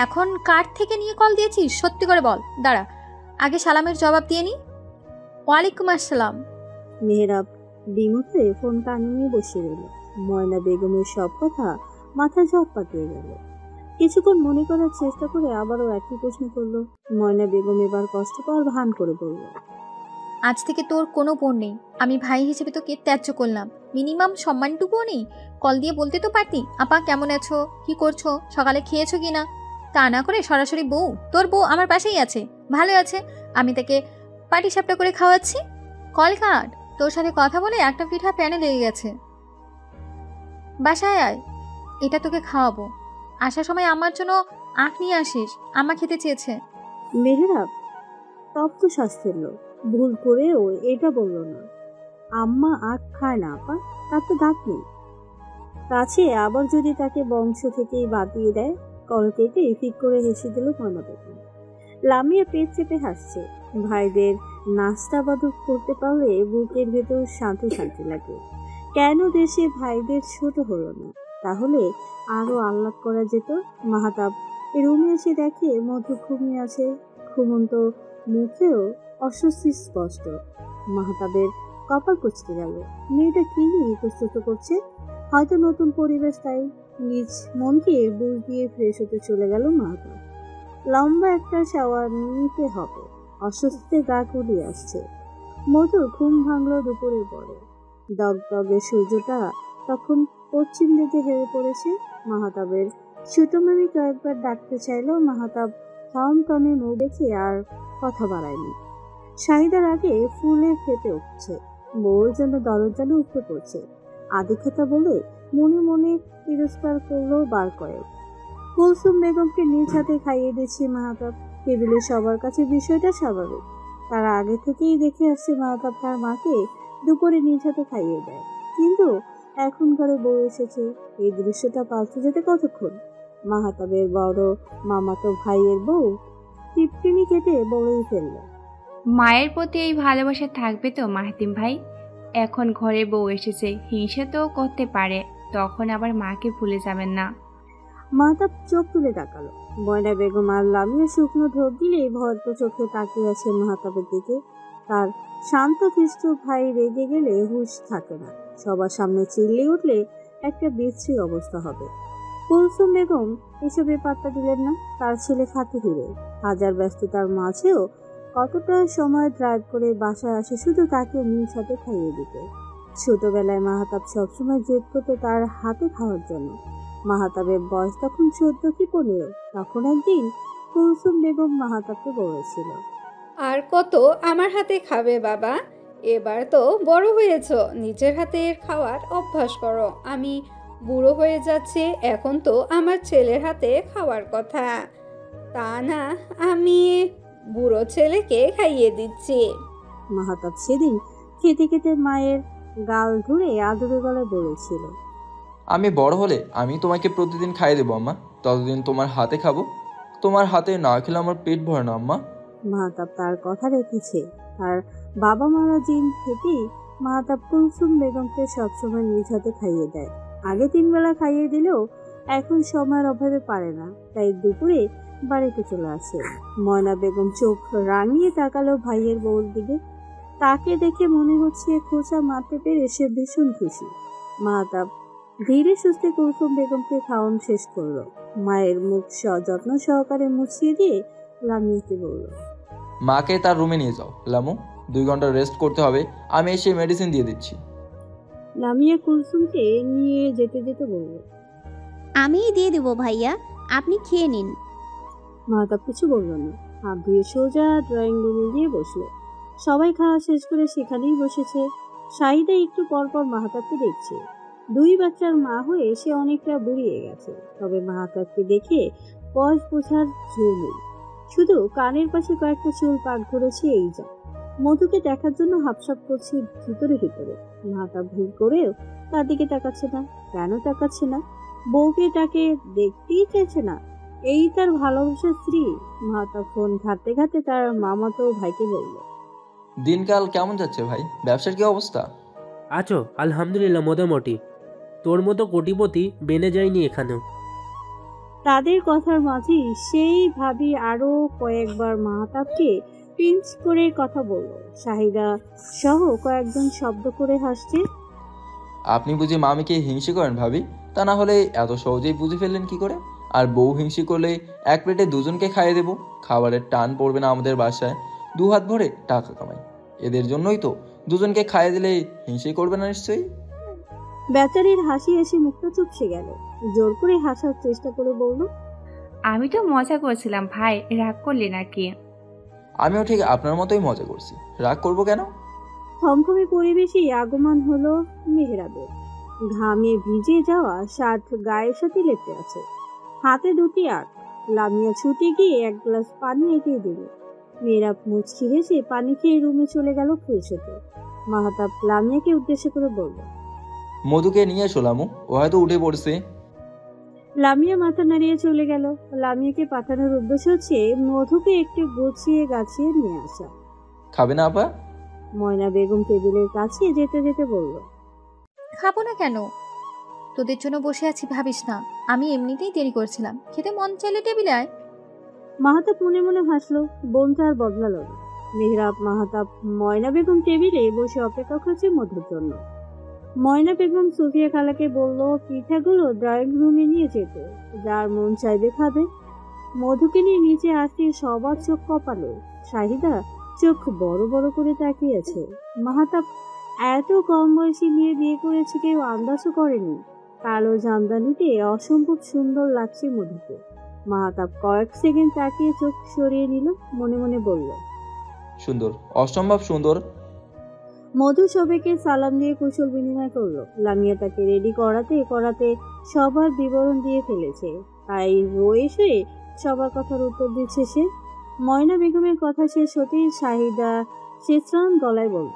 এখন কার থেকে নিয়ে কল দিয়েছিস? সত্যি করে বল। দাঁড়া, আগে সালামের জবাব দিয়ে নি। ওয়ালাইকুম আসসালাম। মেহরাব বিমুখে ফোন কানে নিয়ে বসে রইল। ময়না বেগমের সব কথা মাথায় ঝপ পাকিয়ে গেল। কিছুক্ষণ মনে করার চেষ্টা করে আবারও একই প্রশ্ন করল। ময়না বেগম এবার কষ্ট পাওয়ার ভান করে বলল, আজ থেকে তোর কোনো বোন নেই। আমি ভাই হিসেবে তোকে ত্যায্য করলাম। মিনিমাম সম্মানটুকুও নেই? কল দিয়ে বলতে তো পারতি, আপা কেমন আছো, কি করছো, সকালে খেয়েছো কিনা। তা না করে সরাসরি বউ, তোর বউ আমার পাশেই আছে, ভালো আছে, আমি তাকে পাটি সাপটা করে খাওয়াচ্ছি। কল কাট, তোর সাথে কথা বলে একটা পিঠা প্যানে লেগে গেছে। বাসায় আয়, এটা তোকে খাওয়াবো। আসার সময় আমার জন্য আখ নিয়ে আসিস, আম্মা খেতে চেয়েছে। মেহরাব তপ্ত শ্বাস ফেলল। ভুল করেও এটা বলল না। আম্মা আখ খায় না আপা, তার তো দাঁত নেই। কাছে আবার যদি তাকে বংশ থেকেই বাতিয়ে দেয়। কল কেটে ঠিক করে হেসে দিল ময়না বেগম। লামিয়া পেট চেপে হাসছে। ভাইদের নাস্তা বাদক করতে পারলে বুকের ভেতর শান্তি শান্তি লাগে। কেন দেশে ভাইদের ছোট হলো না? তাহলে আরো আহ্লাদ করা যেত। মাহাতাব রুমে এসে দেখে মধু ঘুমিয়ে আছে। ঘুমন্ত মুখেও অস্বস্তি স্পষ্ট। মাহাতাবের কপাল কুচকে গেল। মেয়েটা কি নিয়ে প্রস্তুত করছে? হয়তো নতুন পরিবেশ, তাই নিজ মনকে বুঝ দিয়ে ফ্রেশ হতে চলে গেল মাহাতাব। লম্বা একটা শাওয়ার নিতে হবে। অস্বস্তিতে গা কুলিয়ে আসছে। মধুর ঘুম ভাঙল দুপুরের পরে। দগদগে সূর্যটা তখন পশ্চিম দিকে হেরে পড়েছে। মাহাতাবের ছোট মেয়ে কয়েকবার ডাকতে চাইলেও মাহাতাব থমথমে মুখ দেখে আর কথা বাড়ায়নি। শাহিদার আগে ফুলে ফেটে উঠছে। বউর জন্য দরদ যেন উঠে পড়ছে। আদিক্ষতা বলে মনে মনে তিরস্কার করলো বার কয়েক। কুলসুম বেগমকে নিজ হাতে খাইয়ে দিচ্ছে মাহাতাব। টেবিলে সবার কাছে বিষয়টা স্বাভাবিক। তারা আগে থেকেই দেখে আসছে মাহাতাব তার মাকে দুপুরে নিজ হাতে খাইয়ে দেয়। কিন্তু এখন ঘরে বউ এসেছে, এই দৃশ্যটা পাল্টে যেতে কতক্ষণ? মাহাতাবের বড় মামাতো ভাইয়ের বউ টিপটিনি কেটে বলেই ফেলল, মায়ের প্রতি এই ভালোবাসা থাকবে তো মাহাতিম ভাই? এখন ঘরে বউ এসেছে, হিংসা তো করতে পারে, তখন আবার মাকে ভুলে যাবেন না। মাহাতাব চোখ তুলে তাকালো। ময়না বেগম আর লামিয়া শুকনো ঢোক দিলে ভদ্র চোখে তাকিয়ে আছে মাহাতাবের দিকে। তার শান্ত খ্রিস্ট ভাই রেগে গেলে হুঁশ থাকে না। সবার সামনে চিল্লে উঠলে একটা বিশ্রী অবস্থা হবে। কুলসুম বেগম এসবে পাত্তা দিলেন না। তার ছেলে খাতে হিরে, হাজার ব্যস্ততার মাঝেও কতটা সময় ড্রাইভ করে বাসায় আসে শুধু তাকে নিজ হাতে খাইয়ে দিতে। ছোটবেলায় মাহাতাব সবসময় জেদ করতো তার হাতে খাওয়ার জন্য। মাহাতাবের বয়স তখন 14 কি 15। তখন একদিন কুলসুম বেগম মাহাতাবকে বলেছিল, আর কত আমার হাতে খাবে বাবা? এবার তো বড় হয়েছ, নিজের হাতের খাওয়ার অভ্যাস করো। আমি বুড়ো হয়ে যাচ্ছে, এখন তো আমার ছেলের হাতে খাওয়ার কথা। তা না, আমি বুড়ো ছেলেকে খাইয়ে দিচ্ছি। মাহাতাব সেদিন খেতে খেতে মায়ের গাল ধরে আদুরে গলায় বলেছিল, আমি বড় হলে আমি তোমাকে প্রতিদিন খাইয়ে দেবো আম্মা। ততদিন তোমার হাতে খাবো। তোমার হাতে না খেলে আমার পেট ভরে না আম্মা। মাহতাব তার কথা রেখেছে। আর বাবা মারা দিন থেকেই মাহতাব কুলসুম বেগমকে সবসময় নিজ হাতে খাইয়ে দেয়। আগে 3 বেলা খাইয়ে দিলেও এখন সময়ের অভাবে পারে না, তাই দুপুরে বাড়িতে চলে আসে। ময়না বেগম চোখ রাঙিয়ে তাকালো ভাইয়ের বউর দিকে। তাকে দেখে মনে হচ্ছে খোঁচা মারতে পেরে সে ভীষণ খুশি। মাহতাব ধীরে সুস্থে কুলসুম বেগমকে খাওয়ান শেষ করলো। মায়ের মুখ যত্ন সহকারে মুছিয়ে দিয়ে লামিয়াকে বলল, মাকে তার রুমে নিয়ে যাও লামু, 2 ঘন্টা রেস্ট করতে হবে, আমি এসে মেডিসিন দিয়ে দিচ্ছি। লামিয়া কুলসুমকে নিয়ে যেতে যেতে বলল, আমিই দিয়ে দেবো ভাইয়া, আপনি খেয়ে নিন। মাহতাব কিছু বলল না, হাত ধুয়ে সোজা ড্রয়িং রুমে গিয়ে বসলো। সবাই খাওয়া শেষ করে সেখানেই বসেছে। শাহিদা একটু পর পর মাহতাবকে দেখছে। 2 বাচ্চার মা হয়ে সে অনেকটা বুড়িয়ে গেছে, তবে মাহতাবকে দেখে বয়স বোঝার জোর নেই। শুধু কানের পাশে কয়েকটা চুল পাক ধরেছে, এই যা। মধুকে দেখার জন্য হাপসাপ করছে ভিতরে ভিতরে। মাহতাব ভুল করেও তার দিকে তাকাচ্ছে না। কেন তাকাচ্ছে না? বউকে তাকে দেখতেই চাইছে না? এই তার ভালোবাসার স্ত্রী? মাহতাব ফোন ঘাটতে ঘাটতে তার মামাতো ভাইকে বলল, দিনকাল কেমন যাচ্ছে ভাই, ব্যবসার কি অবস্থা? আছো আলহামদুলিল্লাহ মোটামুটি, তোর মতো কোটিপতি বেনে যায়নি এখানেও। তাদের কথার মাঝেই সেই ভাবি আরো কয়েকবার মাহতাবকে পিঞ্চ করে কথা বলল। শাহিদা সহ কয়েকজন শব্দ করে হাসছে। আপনি বুঝি মামিকে হিংসে করেন ভাবি? তা না হলে এত সহজেই বুঝে ফেললেন কি করে? আর বউ হিংসি করলে 1 প্লেটে 2 জনকে খাইয়ে দেবো, খাবারের টান পড়বে না আমাদের বাসায়, 2 হাত ভরে টাকা কামাই। এদের জন্যই তো 2 জনকে খাইয়ে দিলে হিংসে করবে না নিশ্চয়ই। বেচারির হাসি এসে মুখটা চুপসে গেল। জোর করে হাসার চেষ্টা করে বলল, আমি তো মজা করছিলাম ভাই, রাগ করলি নাকি? আমিও ঠিক আপনার মতোই মজা করছি, রাগ করবো কেন? থমথমে পরিবেশে আগমন হলো মেহরাবের। ঘামে ভিজে যাওয়া শার্ট গায়ের সাথে লেপটে আছে, হাতে 2টি আট। লামিয়া ছুটে গিয়ে 1 গ্লাস পানি এগিয়ে দিল। মেহরাব মুচকি হেসে পানি খেয়ে রুমে চলে গেল ফ্রেশ হতে। মাহতাব লামিয়াকে উদ্দেশ্য করে বলল, মধুকে নিয়ে এসো লামু, ও হয়তো উঠে পড়ছে। লামিয়া মাথা নাড়িয়ে চলে গেল। লামিয়াকে পাঠানোর উদ্দেশ্য হচ্ছে মধুকে একটু গুছিয়ে গাছিয়ে নিয়ে আসা। খাবে না আপা? ময়না বেগম টেবিলের কাছে যেতে যেতে বলল, খাবো না কেন? তোদের জন্য বসে আছি ভাবিস না, আমি এমনিতেই দেরি করছিলাম, খেতে মন চাইলে টেবিলে আয়। মাহতাব মনে মনে হাসলো। বোনটা আর বদলালো না। মেহরাব, মাহতাব, ময়না বেগম টেবিলে বসে অপেক্ষা করছে মধুর জন্য। ময়না বেগম সুফিয়া খালাকে বলল পিঠাগুলো ড্রয়িং রুমে নিয়ে যেতে, যার মন চাইবে খাবে। মধুকে নিয়ে নিচে আসতে সবার চোখ কপালে। শাহিদা চোখ বড় বড় করে তাকিয়েছে। মাহতাব এত কম বয়সী মেয়ে বিয়ে করেছে, কেউ আন্দাজও করেনি। কালো জামদানিতে অসম্ভব সুন্দর লাগছে মধুকে। মাহতাব কয়েক সেকেন্ড তাকিয়ে চোখ সরিয়ে নিল, মনে মনে বলল, সুন্দর, অসম্ভব সুন্দর। মধু সবাইকে সালাম দিয়ে কুশল বিনিময় করলো। লামিয়া তাকে রেডি করাতে করাতে সবার বিবরণ দিয়ে ফেলেছে, তাই রয়ে শুয়ে সবার কথার উত্তর দিচ্ছে সে। ময়না বেগমের কথা শেষ হতেই শাহিদা শেষরান গলায় বলল,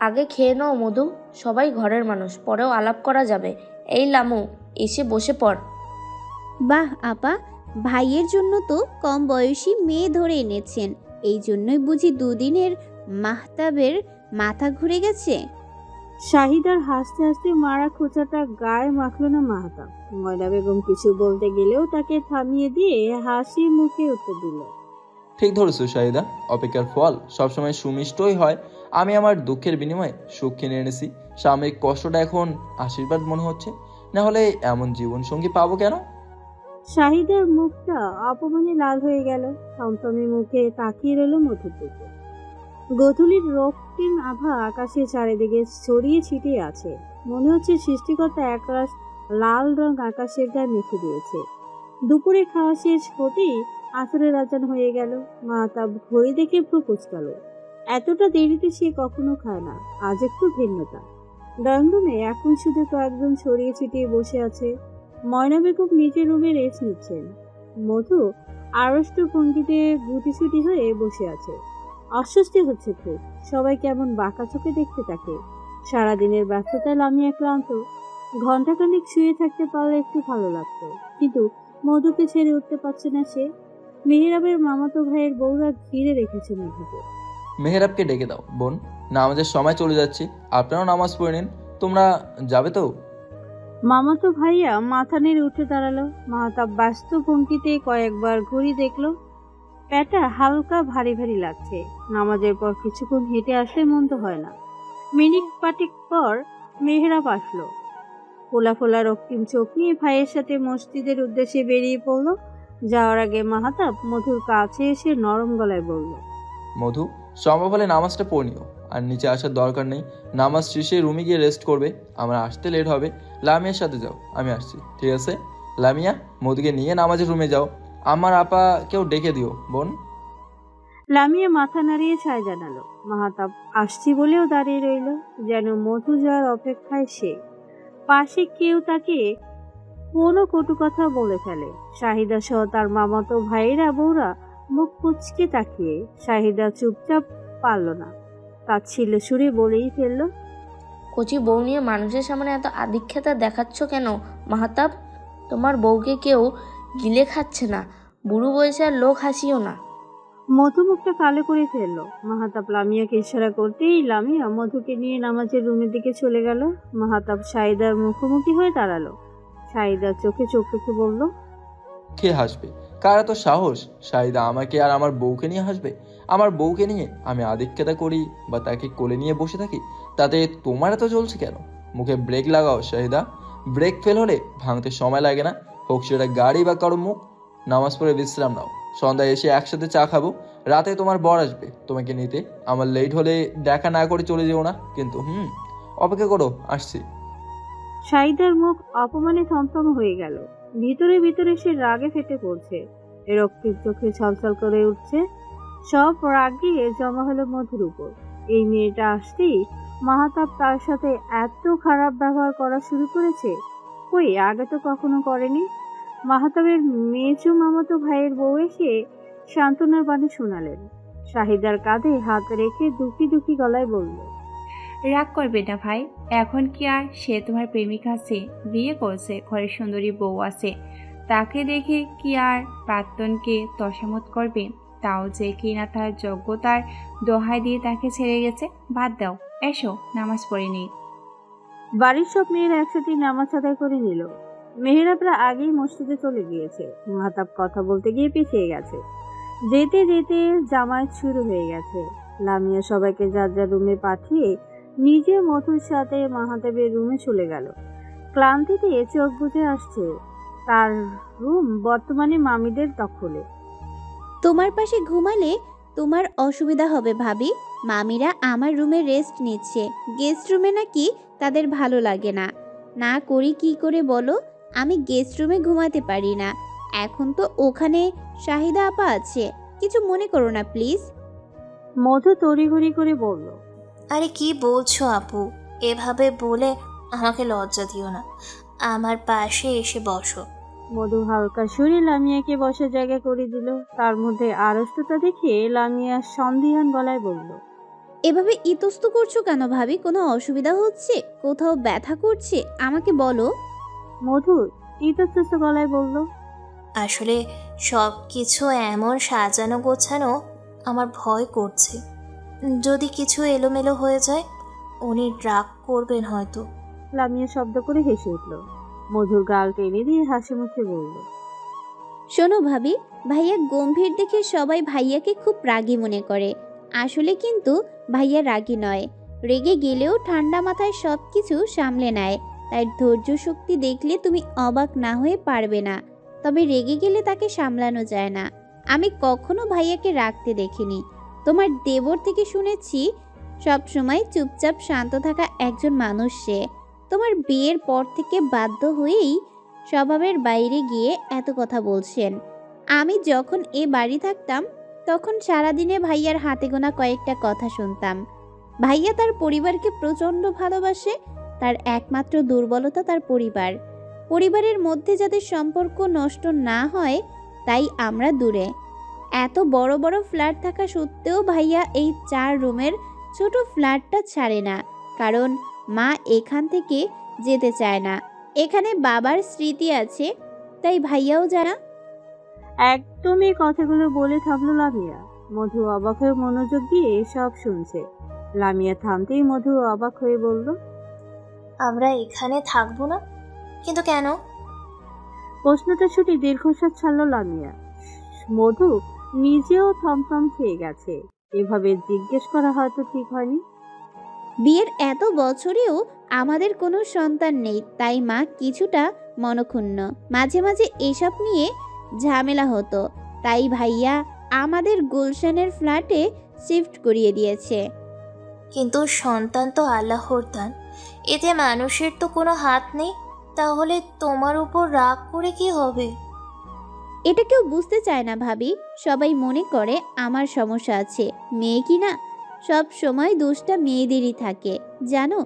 আগে খেয়ে নাও মধু, সবাই ঘরের মানুষ, পরেও আলাপ করা যাবে। এই লামু, এসে বসে পড়। বাহ আপা, ভাইয়ের জন্য তো কম বয়সী মেয়ে ধরে এনেছেন, এই জন্যই বুঝি 2 দিনের মাহতাবের মাথা ঘুরে গেছে। শাহিদার হাসতে হাসতে মারা খোঁচাটা গায়ে মাখল না মাহতাব। ময়না বেগম কিছু বলতে গেলেও তাকে থামিয়ে দিয়ে হাসি মুখে উত্তর দিল, ঠিক ধরেছো শাহিদা, অপেক্ষার ফল সবসময় সুমিষ্টই হয়। আমি আমার দুঃখের বিনিময়ে সুখ কিনে এনেছি, সাময়িক কষ্টটা এখন আশীর্বাদ মনে হচ্ছে, না হলে এমন জীবনসঙ্গী পাবো কেন? শাহিদার মুখটা অপমানে লাল হয়ে গেল। থমথমে মুখে তাকিয়ে রইল মধুর দিকে। গোধূলির রক্তিম আভা আকাশে চারিদিকে ছড়িয়ে ছিটিয়ে আছে। মনে হচ্ছে সৃষ্টিকর্তা একরাশ লাল রং আকাশের গায়ে মেখে দিয়েছে। দুপুরে খাওয়া শেষ হতেই আসরের আজান হয়ে গেল। মাহতাব ঘড়ি দেখে ভ্রু কুঁচকাল। এতটা দেরিতে সে কখনো খায় না, আজ একটু ভিন্নতা। ড্রয়িং রুমে এখন শুধু কয়েকজন ছড়িয়ে ছিটিয়ে বসে আছে। ময়না বেগম নিজের রুমে রেস্ট নিচ্ছেন। মধু আড়ষ্ট ভঙ্গিতে গুটিছুটি হয়ে বসে আছে। অস্বস্তি হচ্ছে খুব। সবাই কেমন বাঁকা চোখে দেখতে তাকে। সারাদিনের ব্যস্ততায় লামিয়া ক্লান্ত। ঘন্টাখানেক শুয়ে থাকতে পারলে একটু ভালো লাগতো, কিন্তু মধুকে ছেড়ে উঠতে পারছে না সে। মেহেরাবের মামাতো ভাইয়ের বউরা ঘিরে রেখেছে মধুকে। মেহেরাবকে ডেকে দাও বোন, নামাজের সময় চলে যাচ্ছি, আপনারাও নামাজ পড়ে নিন। তোমরা যাবে তো? মামাতো ভাইয়া মাথা নেড়ে উঠে দাঁড়ালো। মাহতাব ব্যস্ত ভঙ্গিতে কয়েকবার ঘড়ি দেখলো। প্যাটা হালকা ভারী ভারী লাগছে। নামাজের পর কিছুক্ষণ হেঁটে আসলে মন্দ হয় না। মিনিট পাটিক পর মেহেরাব আসলো। ফোলা ফোলা রক্তিম চোখ নিয়ে ভাইয়ের সাথে মসজিদের উদ্দেশ্যে বেরিয়ে পড়ল। যাওয়ার আগে মাহতাব মধুর কাছে এসে নরম গলায় বলল, মধু, সম্ভব হলে নামাজটা পড়ে নিও, আর নিচে আসার দরকার নেই। নামাজ শেষে রুমে গিয়ে রেস্ট করবে, আমার আসতে লেট হবে। লামিয়ার সাথে যাও, আমি আসছি, ঠিক আছে? লামিয়া, মধুকে নিয়ে নামাজের রুমে যাও। আমার আপা কেউ ডেকে দিও বোন। লামিয়া মাথা নাড়িয়ে ছায় জানালো। মাহতাব আসছি বলেও দাঁড়িয়ে রইল, যেন মধু যাওয়ার অপেক্ষায় সে। পাশে কেউ তাকে কোনো কটু কথা বলে ফেলে। শাহিদা সহ তার মামাতো ভাইয়েরা বউরা মুখ কুচকে তাকিয়ে। শাহিদা চুপচাপ পারল না, তাচ্ছিল্য সুরে বলেই ফেলল, কচি বউ নিয়ে মানুষের সামনে এত আদিক্ষেতা দেখাচ্ছ কেন মাহতাব? তোমার বউকে কেউ গিলে খাচ্ছে না, বুড়ো বয়সে আর লোক হাসিও না। মধু মুখটা কালো করে ফেলল। মাহতাব লামিয়াকে ইশারা করতেই লামিয়া মধুকে নিয়ে নামাজের রুমের দিকে চলে গেল। মাহতাব শাহিদার মুখোমুখি হয়ে দাঁড়ালো। শাহিদার চোখে চোখ রেখে বলল, কে হাসবে? কার এত সাহস? শাহিদা আমাকে আর আমার বউকে নিয়ে হাসবে? আমার বউকে নিয়ে আমি আদিক্ষেতা করি বা তাকে কোলে নিয়ে বসে থাকি, তাতে তোমার এত চলছে কেন? মুখে ব্রেক লাগাও শাহিদা, ব্রেক ফেল হলে ভাঙতে সময় লাগে না, হোক সেটা গাড়ি বা কারো মুখ। নামাজ পড়ে বিশ্রাম নাও, সন্ধ্যায় এসে একসাথে চা খাবো। রাতে তোমার বর আসবে তোমাকে নিতে, আমার লেট হলে দেখা না করে চলে যেও না কিন্তু। অপেক্ষা করো, আসছি। শাহিদার মুখ অপমানে থমথম হয়ে গেল। ভিতরে ভিতরে সে রাগে ফেটে পড়ছে। রক্তিম চোখে ছলছল করে উঠছে। সব রাগে জমা হলো মধুর উপর। এই মেয়েটা আসতেই মাহতাব তার সাথে এত খারাপ ব্যবহার করা শুরু করেছে। কই, আগে তো কখনো করেনি। মাহতাবের মেজো মামাতো ভাইয়ের বউ এসে সান্ত্বনার বাণী শোনালেন। শাহিদার কাঁধে হাত রেখে দুঃখী দুঃখী গলায় বলল, রাগ করবে না ভাই, এখন কি আর সে তোমার প্রেমিক আছে, বিয়ে করছে, ঘরে সুন্দরী বউ আছে, তাকে দেখে কি আর প্রাক্তনকে তসামত করবে? তাও যে কিনা তার যোগ্যতার দোহাই দিয়ে তাকে ছেড়ে গেছে। বাদ দাও, এসো নামাজ পড়ে নি। বাড়ির সব মেয়েরা একসাথে নামাজ আদায় করে নিল। মেহেরাবরা আগেই মসজিদে চলে গিয়েছে। মাহতাব কথা বলতে গিয়ে পিছিয়ে গেছে। যেতে যেতে জামায়াত শুরু হয়ে গেছে। লামিয়া সবাইকে যার যার রুমে পাঠিয়ে নিজে মধুর সাথে মাহতাবের রুমে চলে গেল। ক্লান্তিতে চোখ বুজে আসছে। তার রুম বর্তমানে মামিদের দখলে। তোমার পাশে ঘুমালে তোমার অসুবিধা হবে ভাবি। মামিরা আমার রুমে রেস্ট নিচ্ছে, গেস্ট রুমে নাকি তাদের ভালো লাগে না। না করি কি করে বলো? আমি গেস্ট রুমে ঘুমাতে পারি না। এখন তো ওখানে শাহিদা আপা আছে, কিছু মনে করো না প্লিজ। মধু তড়িঘড়ি করে বলল, আরে কি বলছো আপু? এভাবে বলে আমাকে লজ্জা দিও না, আমার পাশে এসে বসো। মধু হালকা সুরে লামিয়াকে বসার জায়গা করে দিল। তার মধ্যে আড়ষ্টতা দেখে লামিয়া সন্দিহান গলায় বলল, এভাবে ইতস্ত করছো কেন ভাবি? কোনো অসুবিধা হচ্ছে? কোথাও ব্যথা করছে? আমাকে বলো। মধু ইতস্তত গলায় বলল, আসলে সব কিছু এমন সাজানো গোছানো, আমার ভয় করছে। যদি কিছু এলোমেলো হয়ে যায়, উনি রাগ করবেন হয়তো। লামিয়া শব্দ করে হেসে উঠল। মধুর গাল টেনে দিয়ে হাসি মুখে বলল, শোনো ভাবি, ভাইয়া গম্ভীর দেখে সবাই ভাইয়াকে খুব রাগী মনে করে। আসলে কিন্তু ভাইয়া রাগী নয়, রেগে গেলেও ঠান্ডা মাথায় সব কিছু সামলে নেয়। তাই ধৈর্য শক্তি দেখলে তুমি অবাক না হয়ে পারবে না। তবে রেগে গেলে তাকে সামলানো যায় না। আমি কখনো ভাইয়াকে রাগতে দেখিনি। তোমার দেবর থেকে শুনেছি সব সময় চুপচাপ শান্ত থাকা একজন মানুষ সে। তোমার বিয়ের পর থেকে বাধ্য হয়েই স্বভাবের বাইরে গিয়ে এত কথা বলছেন। আমি যখন এ বাড়ি থাকতাম তখন সারাদিনে ভাইয়ার হাতে গোনা কয়েকটা কথা শুনতাম। ভাইয়া তার পরিবারকে প্রচণ্ড ভালোবাসে। তার একমাত্র দুর্বলতা তার পরিবার। পরিবারের মধ্যে যাদের সম্পর্ক নষ্ট না হয় তাই আমরা দূরে। এত বড় বড় ফ্ল্যাট থাকা সত্ত্বেও ভাইয়া এই 4 রুমের ছোট ফ্ল্যাটটা ছাড়ে না, কারণ মা এখান থেকে যেতে চায় না। এখানে বাবার স্মৃতি আছে, তাই ভাইয়াও যায় না। একদমই কথাগুলো বলে থামলো লামিয়া। মধু অবাক হয়ে মনোযোগ দিয়ে সব শুনছে। লামিয়া থামতেই মধু অবাক হয়ে বলল, আমরা এখানে থাকবো না? কিন্তু কেন? প্রশ্নটা ছুটি দীর্ঘশ্বাস ছাড়লো লামিয়া। মধু নিজেও থমথম খেয়ে গেছে। এভাবে জিজ্ঞেস করা হয়তো ঠিক হয়নি। বিয়ের এত বছরেও আমাদের কোনো সন্তান নেই, তাই মা কিছুটা মনক্ষুণ্ণ। মাঝে মাঝে এসব নিয়ে ঝামেলা হতো, তাই ভাইয়া আমাদের গুলশানের ফ্ল্যাটে শিফট করিয়ে দিয়েছে। কিন্তু সন্তান তো আল্লাহর দান, এতে মানুষের তো কোনো হাত নেই। তাহলে তোমার উপর রাগ করে কি হবে? এটা কেউ বুঝতে চায় না ভাবি। সবাই মনে করে আমার সমস্যা আছে। মেয়ে কি না, সব সময় দোষটা মেয়েদেরই থাকে। জানো,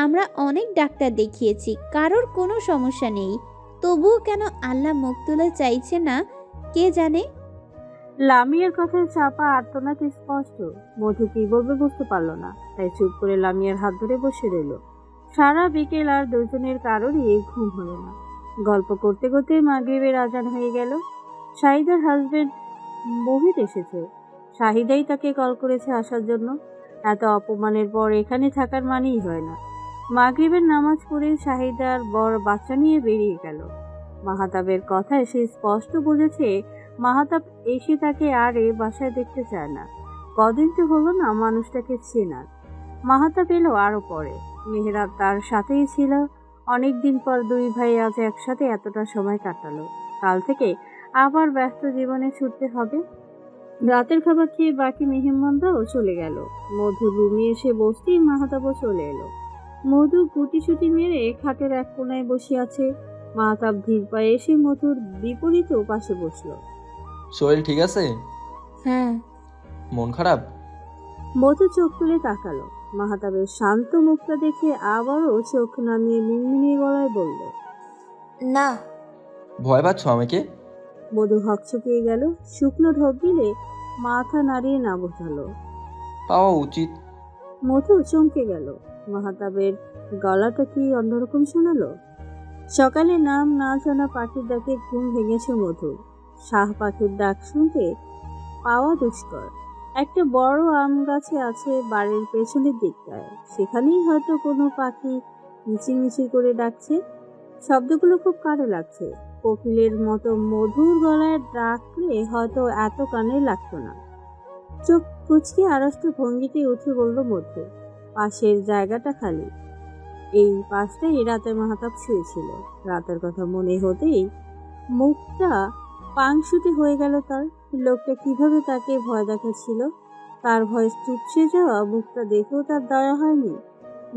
আমরা অনেক ডাক্তার দেখিয়েছি, কারোর কোনো সমস্যা নেই। তবুও কেন আল্লাহ মুখ তুলে চাইছে না কে জানে। লামিয়ার কথায় চাপা আর্তনাদ স্পষ্ট। মধু কি বলবে বুঝতে পারলো না, তাই চুপ করে লামিয়ার হাত ধরে বসে রইল। সারা বিকেল আর দুজনের কারোরই ঘুম হলো না। গল্প করতে করতে মাগরিবের আজান হয়ে গেল। শাহিদার হাজবেন্ড মোহিত এসেছে। শাহিদাই তাকে কল করেছে আসার জন্য। এত অপমানের পর এখানে থাকার মানেই হয় না। মাগরিবের নামাজ পড়ে শাহিদার বড় বাচ্চা নিয়ে বেরিয়ে গেল। মাহাতাবের কথায় সে স্পষ্ট বুঝেছে মাহাতাব এসে তাকে আর এ বাসায় দেখতে চায় না। কদিন তো হলো না মানুষটাকে চেনার। মাহাতাব এলো আরো পরে। মেহেরাব তার সাথেই ছিল। অনেকদিন পর দুই ভাই আজ একসাথে এতটা সময় কাটালো। কাল থেকে আবার ব্যস্ত জীবনে ছুটতে হবে। রাতের খাবার খেয়ে বাকি মেহমানরাও চলে গেল। মধু রুমে এসে বসতেই মাহাতাবও চলে এলো। মধু গুটিসুটি মেরে খাটের এক কোনায় বসে আছে। মাহাতাব ধীর পায়ে এসে মধুর বিপরীত পাশে বসলো। শরীর ঠিক আছে? হুম। মন খারাপ? মধু চোখ তুলে তাকালো। মাহাতাবের শান্ত মুখটা দেখে আবারও চোখ নামিয়ে মিনমিনিয়ে গলায় বলল, না। ভয় পাচ্ছ আমাকে? মধু হকচকিয়ে গেল। শুকনো ঢোক গিলে মাথা নাড়িয়ে না বোঝালো। পাওয়া উচিত। মধু চমকে গেল। মাহাতাবের গলাটা কি অন্যরকম শোনালো। সকালে নাম না জানা পাখির ডাকে ঘুম ভেঙেছে মধু। শাহ পাখির ডাক শুনতে পাওয়া দুষ্কর। একটা বড় আম গাছে আছে বাড়ির পেছনের দিকটায়। সেখানেই হয়তো কোনো পাখি মিচিমিচি করে ডাকছে। শব্দগুলো খুব কানে লাগছে। কোকিলের মতো মধুর গলায় ডাকলে হয়তো এত কানে লাগতো না। চোখ কুচকে আড়ষ্ট ভঙ্গিতে উঠে বলল মধু, পাশের জায়গাটা খালি। এই পাশটাই রাতে মাহাতাব শুয়েছিল। রাতের কথা মনে হতেই মুখটা পাংশুটে হয়ে গেল তার। লোকটা কিভাবে তাকে ভয় দেখাচ্ছিল। তার ভয় চুপসে যাওয়া মুখটা দেখেও তার দয়া হয়নি।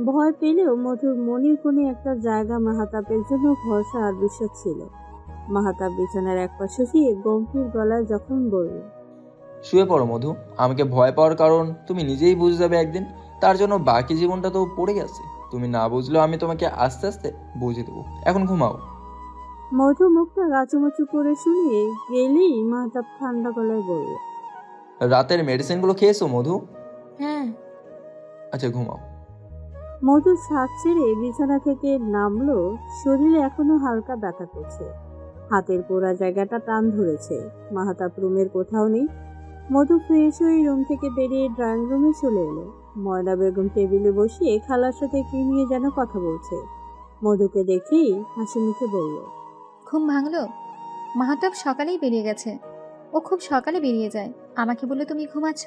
ভয় পেলেও মধুর মনের কোণে একটা জায়গা মাহাতাবের জন্য ভরসা আর বিশ্বাস ছিল। মাহাতাব বিছানার এক পাশে শুয়ে গম্ভীর গলায় যখন বলল, শুয়ে পড়ো মধু। আমাকে ভয় পাওয়ার কারণ তুমি নিজেই বুঝে যাবে একদিন। তার জন্য বাকি জীবনটা তো পড়ে গেছে। তুমি না বুঝলেও আমি তোমাকে আস্তে আস্তে বুঝিয়ে দেবো। এখন ঘুমাও। মধু মুখটা গাচুমাচু করে শুনিয়ে গেলেই মাহাতাব ঠান্ডা গলায় বলল, রাতের মেডিসিনগুলো খেয়েছো মধু? হুম। আচ্ছা ঘুমাও। মধু ছাদ ছেড়ে বিছানা থেকে নামলো। শরীরে এখনো হালকা ব্যথা করছে। হাতের পোড়া জায়গাটা টান ধরেছে। মাহাতাব রুমের কোথাও নেই। মধু ফ্রেশ হয়ে রুম থেকে বেরিয়ে ড্রয়িং রুমে চলে এলো। ময়না বেগম টেবিলে বসিয়ে খালার সাথে কি নিয়ে যেন কথা বলছে। মধুকে দেখেই হাসি মুখে বলল, ঘুম ভাঙলো? মাহাতাব সকালেই বেরিয়ে গেছে। ও খুব সকালে বেরিয়ে যায়। আমাকে বললো তুমি ঘুমাচ্ছ,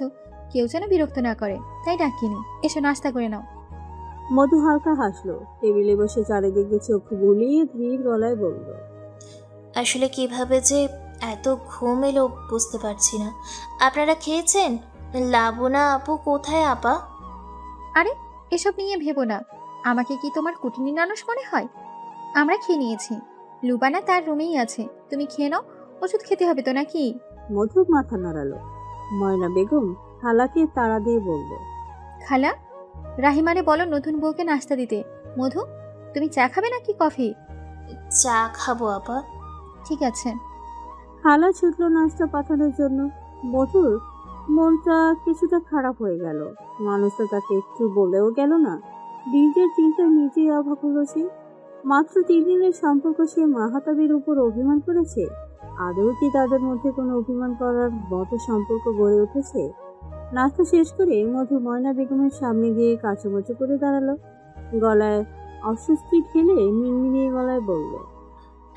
কেউ যেন বিরক্ত না করে, তাই ডাকিনি। এসো নাস্তা করে নাও। মধু হালকা হাসলো। টেবিলে বসে চারিদিকে চোখ বুলিয়ে ধীর গলায় বলল, আসলে কিভাবে যে এত ঘুম এলো বুঝতে পারছি না। আপনারা খেয়েছেন? লাবণা আপু কোথায় আপা? আরে এসব নিয়ে ভেবো না। আমাকে কি তোমার কুটিনি মানুষ মনে হয়? আমরা খেয়ে নিয়েছি। লুবানা তার রুমেই আছে। তুমি খেয়ে নাও। ওষুধ খেতে হবে তো নাকি? মধু মাথা নাড়ালো। ময়না বেগম খালাকে তাড়া দিয়ে বলল, খালা, রাহিমারে বলো নতুন বউকে নাস্তা দিতে। মধু, তুমি চা খাবে নাকি কফি? চা খাবো আপা। ঠিক আছে। খালা ছুটলো নাস্তা পাঠানোর জন্য। মধুর মনটা কিছুটা খারাপ হয়ে গেল। মানুষটা তাকে একটু বলেও গেল না। নিজের চিন্তা নিজেই অবাক হলো সে। মাত্র 3 দিনের সম্পর্ক সে মাহাতাবের উপর অভিমান করেছে। আদৌ কি তাদের মধ্যে কোনো অভিমান করার মতো সম্পর্ক গড়ে উঠেছে? নাস্তা শেষ করে মধু ময়না বেগমের সামনে গিয়ে কাঁচুমাচু করে দাঁড়ালো। গলায় অস্বস্তি ঠেলে মিনমিনিয়ে গলায় বলল,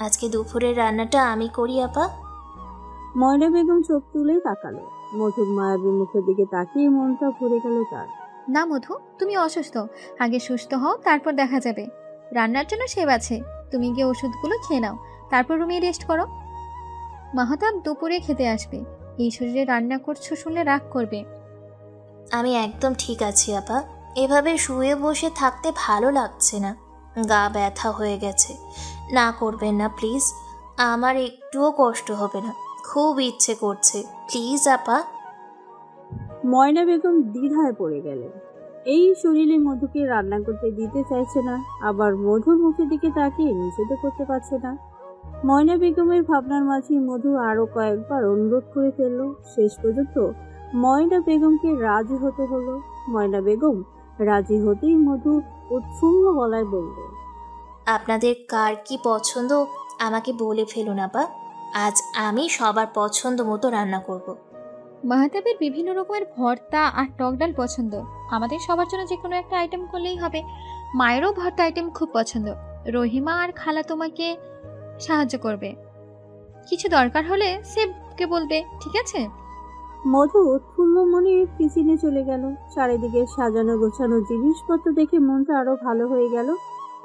আজকে দুপুরের রান্নাটা আমি করি আপা। ময়না বেগম চোখ তুলে তাকালো। মধুর মায়াবী মুখের দিকে তাকিয়ে মনটা ভরে গেল তার। না মধু, তুমি অসুস্থ, আগে সুস্থ হও, তারপর দেখা যাবে। রান্নার জন্য সেব আছে, তুমি গিয়ে ওষুধগুলো খেয়ে নাও, তারপর রুমে রেস্ট করো। মাহতাব দুপুরে খেতে আসবে, এই শরীরে রান্না করছো শুনলে রাগ করবে। আমি একদম ঠিক আছি আপা, এভাবে শুয়ে বসে থাকতে ভালো লাগছে না, গা ব্যথা হয়ে গেছে। না করবেন না প্লিজ, আমার একটুও কষ্ট হবে না, খুব ইচ্ছে করছে, প্লিজ আপা। ময়না বেগম দ্বিধায় পড়ে গেলেন। এই শরীরে মধুকে রান্না করতে দিতে চাইছে না, আবার মধুর মুখের দিকে তাকিয়ে নিষেধও করতে পারছে না। ময়না বেগমের ভাবনার মাঝে মধু আরো কয়েকবার অনুরোধ করে ফেলল। শেষ পর্যন্ত ময়না বেগমকে রাজি হতে হলো। ময়না বেগম রাজি হতেই মধু উৎফুল্ল গলায় বলল, আপনাদের কার কি পছন্দ আমাকে বলে ফেলুন আপা, আজ আমি সবার পছন্দ মতো রান্না করব। মাহতাবের বিভিন্ন রকমের ভর্তা আর টক ডাল পছন্দ, আমাদের সবার জন্য যে কোনো একটা আইটেম করলেই হবে। মায়েরও ভর্তা আইটেম খুব পছন্দ, রহিমা আর খালা তোমাকে সাহায্য করবে, কিছু দরকার হলে সেবকে বলবে, ঠিক আছে? মধু উৎফুল্ল মনে কিচেনে চলে গেল। চারিদিকে সাজানো গোছানো জিনিসপত্র দেখে মনটা আরো ভালো হয়ে গেল।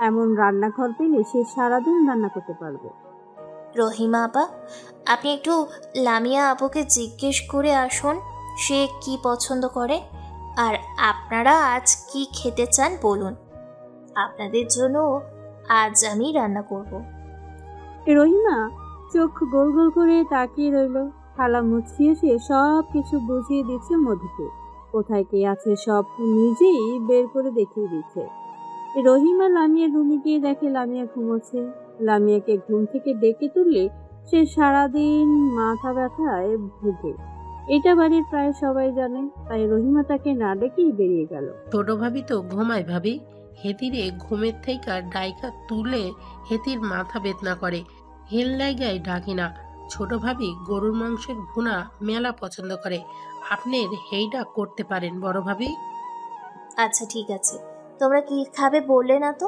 এমন রান্নাঘর পেলে সে সারাদিন রান্না করতে পারবে। রহিমা আপা, আপনি একটু লামিয়া আপুকে জিজ্ঞেস করে আসুন সে কি পছন্দ করে, আর আপনারা আজ কি খেতে চান বলুন, আপনাদের জন্য আজ আমি রান্না করব। রহিমা চোখ গোল গোল করে তাকিয়ে রইল। খালা মুচকি এসে সব কিছু বুঝিয়ে দিচ্ছে মধুকে, কোথায় কে আছে সব নিজেই বের করে দেখিয়ে দিচ্ছে। রহিমা লামিয়ার রুমে গিয়ে দেখে লামিয়া ঘুমোচ্ছে। লামিয়াকে ঘুম থেকে ডেকে তুললে সে সারাদিন মাথা ব্যথায় ভুগে, এটা বাড়ির প্রায় সবাই জানে, তাই রহিমা তাকে না ডেকেই বেরিয়ে গেল। ছোট ভাবি তো ঘুমায় ভাবি, হেতিরে ঘুমের থেকে ডাইকা তুলে হেতির মাথা বেদনা করে, হেল লাইগায় ডাকি না। ছোট ভাবি গরুর মাংসের ভুনা মেলা পছন্দ করে, আপনার হেইটা করতে পারেন বড় ভাবি। আচ্ছা ঠিক আছে, তোমরা কি খাবে বললে না তো?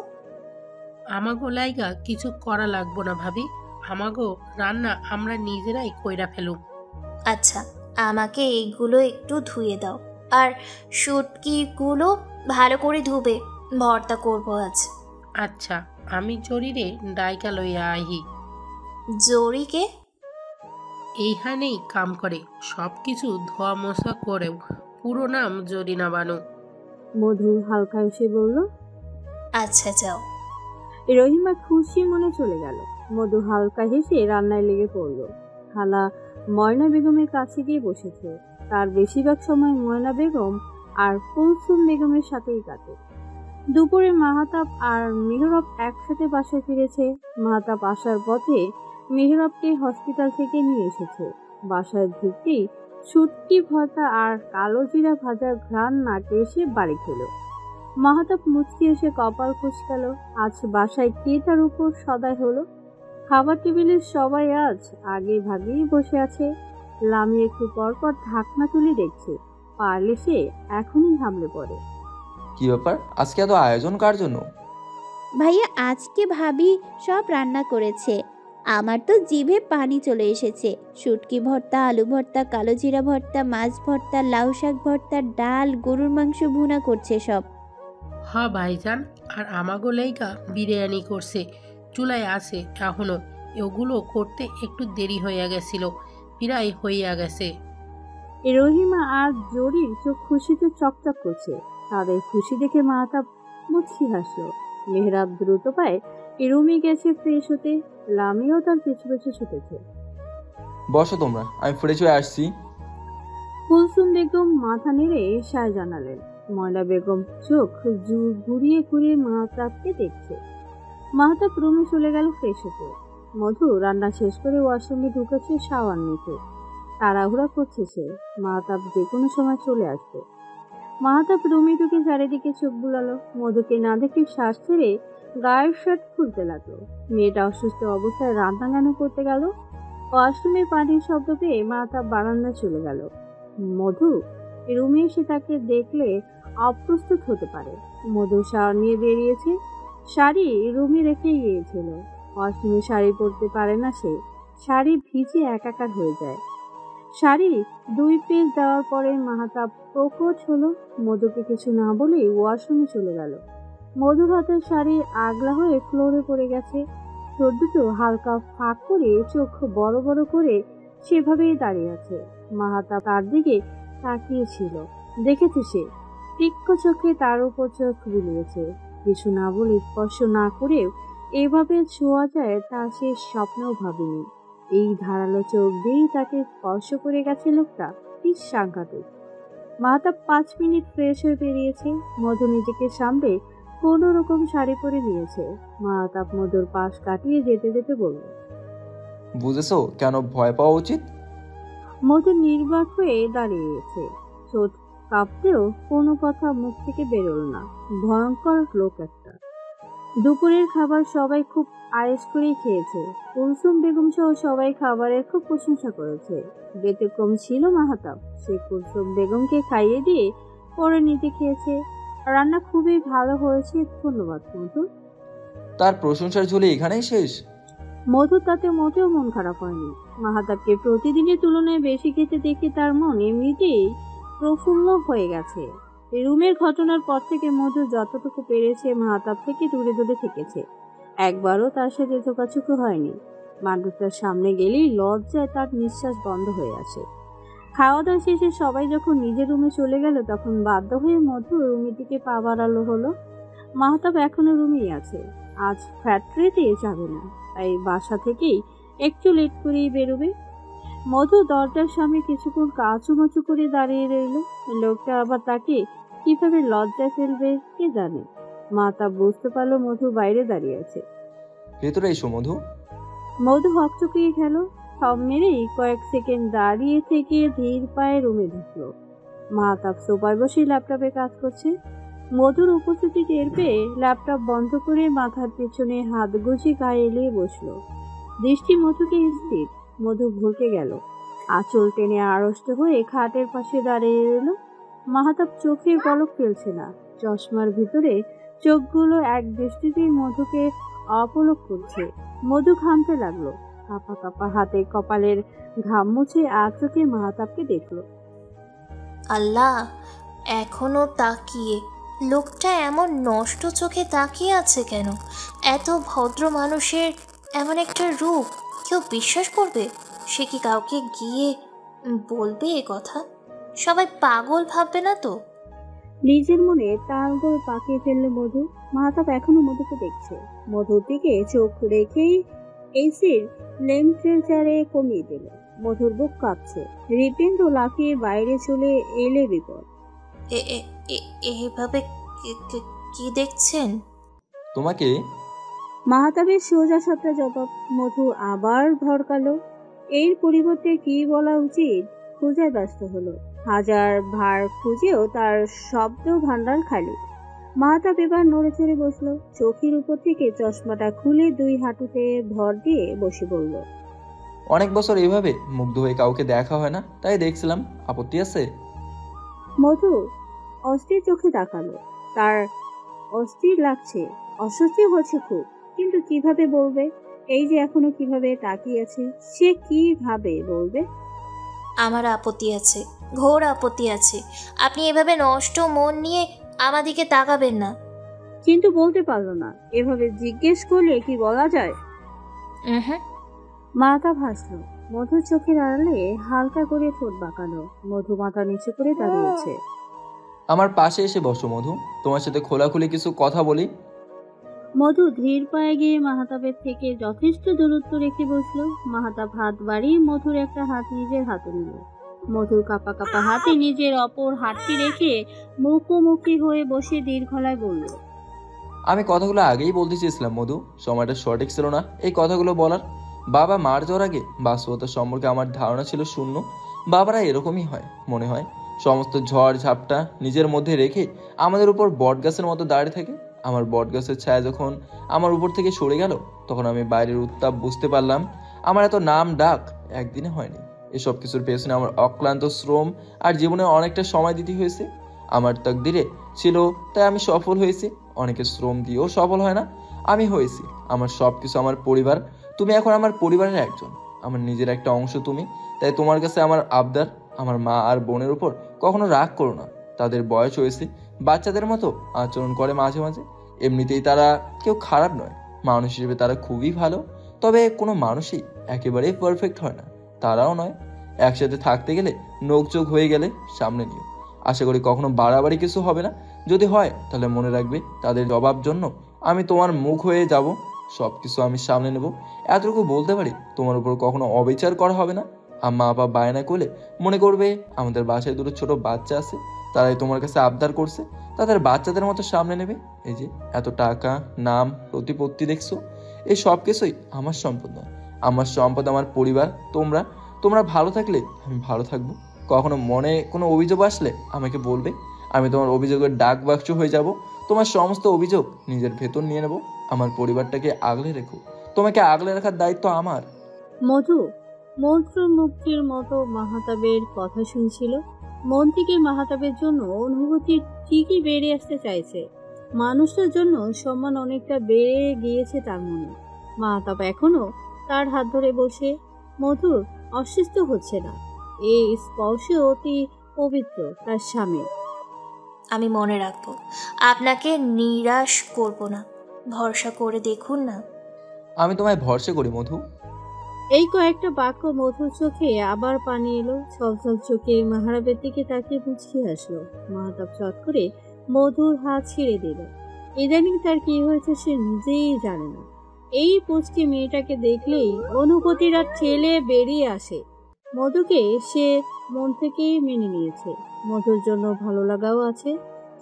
আমাগো লাইগা কিছু করা লাগবো না ভাবি, আমাগো রান্না আমরা নিজেরাই কইরা ফেলুম। আচ্ছা, আমাকে এইগুলো একটু ধুয়ে দাও, আর শুটকিগুলো ভালো করে ধুবে, ভর্তা করবো আজ। আচ্ছা, আমি জরিরে ডাইকা লইয়া আহি। জরিকে? এইখানেই কাম করে, সব কিছু ধোয়া মশা করেও পুরো নাম জরিনা বানু। মধু হালকা এসে বলল, আচ্ছা যাও। রহিমা খুশি মনে চলে গেল। মধু হালকা হেসে রান্নায় লেগে পড়ল। খালা ময়না বেগমের কাছে গিয়ে বসেছে। তার বেশিরভাগ সময় ময়না বেগম আর কুলসুম বেগমের সাথেই কাটে। দুপুরে মাহতাব আর মেহরাব একসাথে বাসায় ফিরেছে। মাহতাব আসার পথে মেহরাবকে হসপিটাল থেকে নিয়ে এসেছে। বাসায় ঢুকতেই শুটকি ভর্তা আর কালো জিরা ভাজার ঘ্রাণ নাকে এসে বাড়ি খেল। মাহতাব মুচকি এসে কপাল কুঁচকালো। আজ বাসায় কে তার উপর সদাই হলো। খাবার টেবিলের সবাই আজ আগে ভাগেই বসে আছে। লামি একটু পর পর ঢাকনা তুলে দেখছে, পারলে সে এখনই হামলে পড়ে। কি ব্যাপার, আজকে এত আয়োজন কার জন্য? ভাইয়া আজকে ভাবি সব রান্না করেছে, আমার তো জিভে পানি চলে এসেছে। শুটকি ভর্তা, আলু ভর্তা, কালো জিরা ভর্তা, মাছ ভর্তা, লাউ শাক ভর্তা, ডাল, গরুর মাংস ভুনা করছে সব। হ্যাঁ ভাইজান, আর আমাগো লাইগা বিরিয়ানি করছে, চুলায় আছে এখনো, এগুলো করতে একটু দেরি হইয়া গেছিল, প্রায় হইয়া গেছে। রহিমা আর জরির চোখ খুশিতে চকচক করছে। তাদের খুশি দেখে মাহতাব মুচকি হাসলো। মেহরাব দ্রুত পায়ে রুমে গেছে ফ্রেশ হতে। লামিও তার পিছু পিছু ছুটেছে। বসো তোমরা, আমি ফ্রেশ হয়ে আসছি। কুলসুম বেগম মাথা নেড়ে সায় জানালেন। ময়লা বেগম চোখ ঘুরিয়ে ঘুরিয়ে মাহতাবকে দেখছে। মাহতাব রুমে চলে গেল ফ্রেশ হতে। মধু রান্না শেষ করে ওয়াশরুমে ঢুকেছে শাওয়ার নিতে। তাড়াহুড়া করছে সে, মাহতাব যে কোনো সময় চলে আসবে। মাহতাব রুমে ঢুকে চারিদিকে চোখ বুলালো। মধুকে না দেখে শ্বাস ছেড়ে গায়ের শার্ট খুলতে লাগলো। মেয়েটা অসুস্থ অবস্থায় রান্না কেন করতে গেল? ওয়াশরুমে পানির শব্দ পেয়ে মাহতাব বারান্দায় চলে গেল। মধু রুমে এসে তাকে দেখলে অপ্রস্তুত হতে পারে। মধু শাওয়ার নিয়ে বেরিয়েছে, শাড়ি রুমে রেখে গিয়েছিল। ওয়াশরুমে শাড়ি পরতে পারে না সে, শাড়ি ভিজে একাকার হয়ে যায়। শাড়ি 2 পিস দেওয়ার পরে মাহতাব প্রকট হলো। মধুকে কিছু না বলেই ওয়াশরুমে চলে গেল। মধুর হাতের শাড়ি আগলা হয়ে ফ্লোরে পড়ে গেছে। ঠোঁট দুটো হালকা ফাঁক করে চোখ বড় বড় করে সেভাবেই দাঁড়িয়ে আছে। মাহতাব তার দিকে তাকিয়েছিল, দেখেছে সে তীক্ষ্ণ চোখে তার উপর চোখ বুলিয়েছে। কিছু না বলে স্পর্শ না করেও এভাবে ছোঁয়া যায় তা সে স্বপ্নেও ভাবেনি। এই ধারালো চোখ দিয়েই তাকে স্পর্শ করে গেছে লোকটা, কি সাংঘাতিক। মাহতাব 5 মিনিট ফ্রেশ হয়ে বেরিয়েছে। মধু নিজেকে সামলে কোনো রকম শাড়ি পরে নিয়েছে। মাহতাব মধুর পাশ কাটিয়ে যেতে যেতে বলল, বুঝেছো কেন ভয় পাওয়া উচিত? মধু নির্বাক হয়ে দাঁড়িয়েছে, ঠোঁট কাঁপতেও কোনো কথা মুখ থেকে বেরোল না। ভয়ঙ্কর লোক একটা। দুপুরের খাবার সবাই খুব আয়েশ করেই খেয়েছে। কুলসুম বেগম সহ সবাই খাবারের খুব প্রশংসা করেছে। ব্যতিক্রম ছিল মাহতাব, সে কুলসুম বেগমকে খাইয়ে দিয়ে পরে নিজে খেয়েছে। রান্না খুবই ভালো হয়েছে, ধন্যবাদ মধু। তার প্রশংসার ঝুলি এখানেই শেষ? মধু তাতে মোটেও মন খারাপ হয়নি। মাহতাবকে প্রতিদিনের তুলনায় বেশি খেতে দেখে তার মন এমনিতেই প্রফুল্ল হয়ে গেছে। রুমের ঘটনার পর থেকে মধু যতটুকু পেরেছে মাহতাব থেকে দূরে দূরে থেকেছে। একবারও তার সাথে চোখাচোখি হয়নি। মানুষটার সামনে গেলেই লজ্জায় তার নিঃশ্বাস বন্ধ হয়ে আসে। খাওয়া দাওয়া শেষে সবাই যখন নিজের রুমে চলে গেল তখন বাধ্য হয়ে মধু রুমের দিকে পা বাড়ালো হলো। মাহতাব এখনো রুমেই আছে, আজ ফ্যাক্টরিতে যাবে না, তাই বাসা থেকেই একটু লেট করেই বেরোবে। মধু দরজার সামনে কিছুক্ষণ কাচুমাচু করে দাঁড়িয়ে রইল। লোকটা আবার তাকে কিভাবে লজ্জায় ফেলবে কে জানে। মাহতাব বুঝতে পারলো মধু বাইরে দাঁড়িয়ে আছে। ভেতরে এসো মধু। মধু হকচকিয়ে গেল। সব মেরেই কয়েক সেকেন্ড দাঁড়িয়ে থেকে ধীর পায়ে রুমে ঢুকলো। মাহতাব সোফায় বসে ল্যাপটপে কাজ করছে। মধুর উপস্থিতি টের পেয়ে ল্যাপটপ বন্ধ করে মাথার পেছনে হাত গুছিয়ে গায়ে এলিয়ে বসলো। দৃষ্টি মধুকে স্থির। মধু ভরকে গেল, আঁচল টেনে আড়ষ্ট হয়ে খাটের পাশে দাঁড়িয়ে রইল। মাহতাব চোখের পলক ফেলছে না, চশমার ভিতরে চোখগুলো এক দৃষ্টিতেই মধুকে অপলক করছে। মধু ঘামতে লাগলো, কাঁপা কাঁপা হাতে কপালের ঘাম মুছে আর চোখে মাহতাবকে দেখলো। আল্লাহ, এখনো তাকিয়ে লোকটা এমন নষ্ট চোখে তাকিয়ে আছে কেন? এত ভদ্র মানুষের এমন একটা রূপ কেউ বিশ্বাস করবে? সে কি কাউকে গিয়ে বলবে এ কথা? সবাই পাগল ভাববে না তো? নিজের মনে তালগোল পাকিয়ে ফেললো মধু। মাহতাব এখনো মধুকে দেখছে। মধুর দিকে চোখ রেখেই এসির টেম্পারেচারে কমিয়ে দিল। মধুর বুক কাঁপছে। হৃৎপিণ্ড লাফিয়ে বাইরে চলে এলে বিপদ। এইভাবে কি দেখছেন? তোমাকে। মাহতাবের সোজা সাপটা জবাব। মধু আবার ভড়কালো। এর পরিবর্তে কি বলা উচিত খুঁজে ব্যস্ত হলো। হাজার ভার খুঁজেও তার শব্দ ভান্ডার খালি। মাহতাব এবার নড়ে চড়ে বসলো। চোখের উপর থেকে চশমাটা খুলে 2 হাঁটুতে ভর দিয়ে বসে পড়ল। অনেক বছর এইভাবে মুগ্ধ হয়ে কাউকে দেখা হয় না, তাই দেখছিলাম। আপত্তি আছে? মধু অস্থির চোখে তাকালো। তার অস্থির লাগছে, অস্বস্তি হচ্ছে খুব, কিন্তু কিভাবে বলবে? এই যে এখনো কিভাবে তাকিয়ে আছে, সে কিভাবে বলবে? আমার আপত্তি আছে, ঘোর আপত্তি আছে। আপনি এভাবে নষ্ট মন নিয়ে আমাদিকে তাকাবেন না। কিন্তু বলতে পারলো না। এভাবে জিজ্ঞেস করলে কি বলা যায়? মাথা ভাসলো। মধুর চোখের আড়ালে হালকা করে ঠোঁট বাঁকানো। মধু মাথা নিচু করে দাঁড়িয়েছে। আমার পাশে এসে বসো মধু, তোমার সাথে খোলাখুলি কিছু কথা বলি। মধু ধীর পায়ে গিয়ে মাহতাবের থেকে যথেষ্ট দূরত্ব রেখে বসলো। মাহতাব হাত বাড়িয়ে মধুর একটা হাত নিজের হাতে নিল। মধুর কাঁপা কাঁপা হাতে নিজের অপর হাতটি রেখে মুখোমুখি হয়ে বসে দীর্ঘ গলায় বলল, আমি কথাগুলো আগেই বলতে চেয়েছিলাম মধু, সময়টা সঠিক ছিল না এই কথাগুলো বলার। বাবা মার যাওয়ার আগে বাস্তবতা সম্পর্কে আমার ধারণা ছিল শূন্য। বাবারা এরকমই হয় মনে হয়, সমস্ত ঝড় ঝাপটা নিজের মধ্যে রেখে আমাদের উপর বটগাছের মতো দাঁড়িয়ে থাকে। আমার বটগাছের ছায়া যখন আমার উপর থেকে সরে গেল তখন আমি বাইরের উত্তাপ বুঝতে পারলাম। আমার এত নাম ডাক একদিনে হয়নি। এসব কিছুর পেছনে আমার অক্লান্ত শ্রম আর জীবনে অনেকটা সময় দিতে হয়েছে। আমার তাকদিরে ছিল তাই আমি সফল হয়েছি। অনেকে শ্রম দিয়েও সফল হয় না, আমি হয়েছি। আমার সব কিছু আমার পরিবার। তুমি এখন আমার পরিবারের একজন, আমার নিজের একটা অংশ তুমি। তাই তোমার কাছে আমার আবদার, আমার মা আর বোনের উপর কখনো রাগ করো না। তাদের বয়স হয়েছে, বাচ্চাদের মতো আচরণ করে মাঝে মাঝে। এমনিতেই তারা কেউ খারাপ নয়, মানুষ হিসেবে তারা খুবই ভালো। তবে কোনো মানুষই একেবারেই পারফেক্ট হয় না, তারাও নয়। একসাথে থাকতে গেলে নোকচোক হয়ে গেলে সামনে নিও। আশা করি কখনো বাড়াবাড়ি কিছু হবে না। যদি হয় তাহলে মনে রাখবে তাদের জবাব জন্য আমি তোমার মুখ হয়ে যাব। সব কিছু আমি সামনে নেব, এতটুকু বলতে পারি। তোমার উপর কখনো অবিচার করা হবে না। আম্মা আপা বায়না করলে মনে করবে আমাদের বাসায় দুটো ছোট বাচ্চা আছে, তারাই তোমার কাছে আবদার করছে, তাদের বাচ্চাদের মতো সামনে নেবে। এই যে এত টাকা, নাম, প্রতিপত্তি দেখছো, এই সব কিছুই আমার সম্পদ নয়। আমার সম্পদ আমার পরিবার। তোমরা তোমরা ভালো থাকলে আমি ভালো থাকবো। কখনো মনে কোনো অভিযোগ আসলে আমাকে বলবে, আমি তোমার অভিযোগের ডাক বাক্স হয়ে যাব। তোমার সমস্ত অভিযোগ নিজের ভেতর নিয়ে নেব। আমার পরিবারটাকে আগলে রেখো, তোমাকে আগলে রাখার দায়িত্ব আমার। মধু মন্ত্রমুগ্ধের মতো মাহাতাবের কথা শুনছিল। মন থেকে মাহাতাবের জন্য অনুভূতি ঠিকই বেড়ে আসতে চাইছে। মানুষটার জন্য সম্মান অনেকটা বেড়ে গিয়েছে তার মনে। মাহাতাব এখনো তার হাত ধরে বসে। মধুর অসুস্থ হচ্ছে না, এই স্পর্শ অতি পবিত্র তার স্বামী। আমি মনে রাখবো, আপনাকে নিরাশ করব না, ভরসা করে দেখুন না। আমি তোমায় ভরসা করি মধু। এই কয়েকটা বাক্য মধুর চোখে আবার পানি এলো। ছলছল চোখে মাহারাবের দিকে তাকিয়ে মুচকি হাসলো। মাহাতাব চট করে মধুর হাত ছেড়ে দিল। ইদানিং তার কি হয়েছে সে নিজেই জানে না। এই পুচকে মেয়েটাকে দেখলেই অনুভূতিরা ঠেলে বেরিয়ে আসে। মধুকে সে মন থেকেই মেনে নিয়েছে। মধুর জন্য ভালো লাগাও আছে,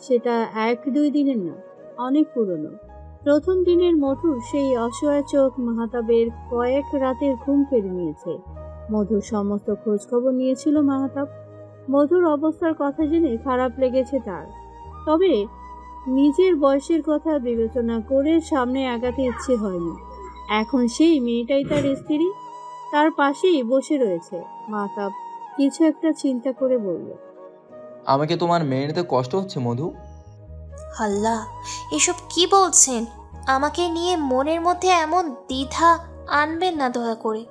সেটা 1-2 দিনের না, অনেক পুরনো। প্রথম দিনের মধুর সেই অসহায় চোখ মাহাতাবের কয়েক রাতের ঘুম কেড়ে নিয়েছে। মধুর সমস্ত খোঁজ খবর নিয়েছিল মাহাতাব। মধুর অবস্থার কথা জেনে খারাপ লেগেছে তার, তবে নিজের বয়সের কথা বিবেচনা করে সামনে আগাতে ইচ্ছে হয়নি। এখন সেই মেয়েটাই তার স্ত্রী, তার পাশেই বসে রয়েছে। মাহাতাব কিছু একটা চিন্তা করে বলল, আমাকে তোমার মেনে নিতে কষ্ট হচ্ছে মধু? আল্লাহ, এসব কি বলছেন? আমাকে নিয়ে মনের মধ্যে এমন দ্বিধা আনবেন না দয়া করে।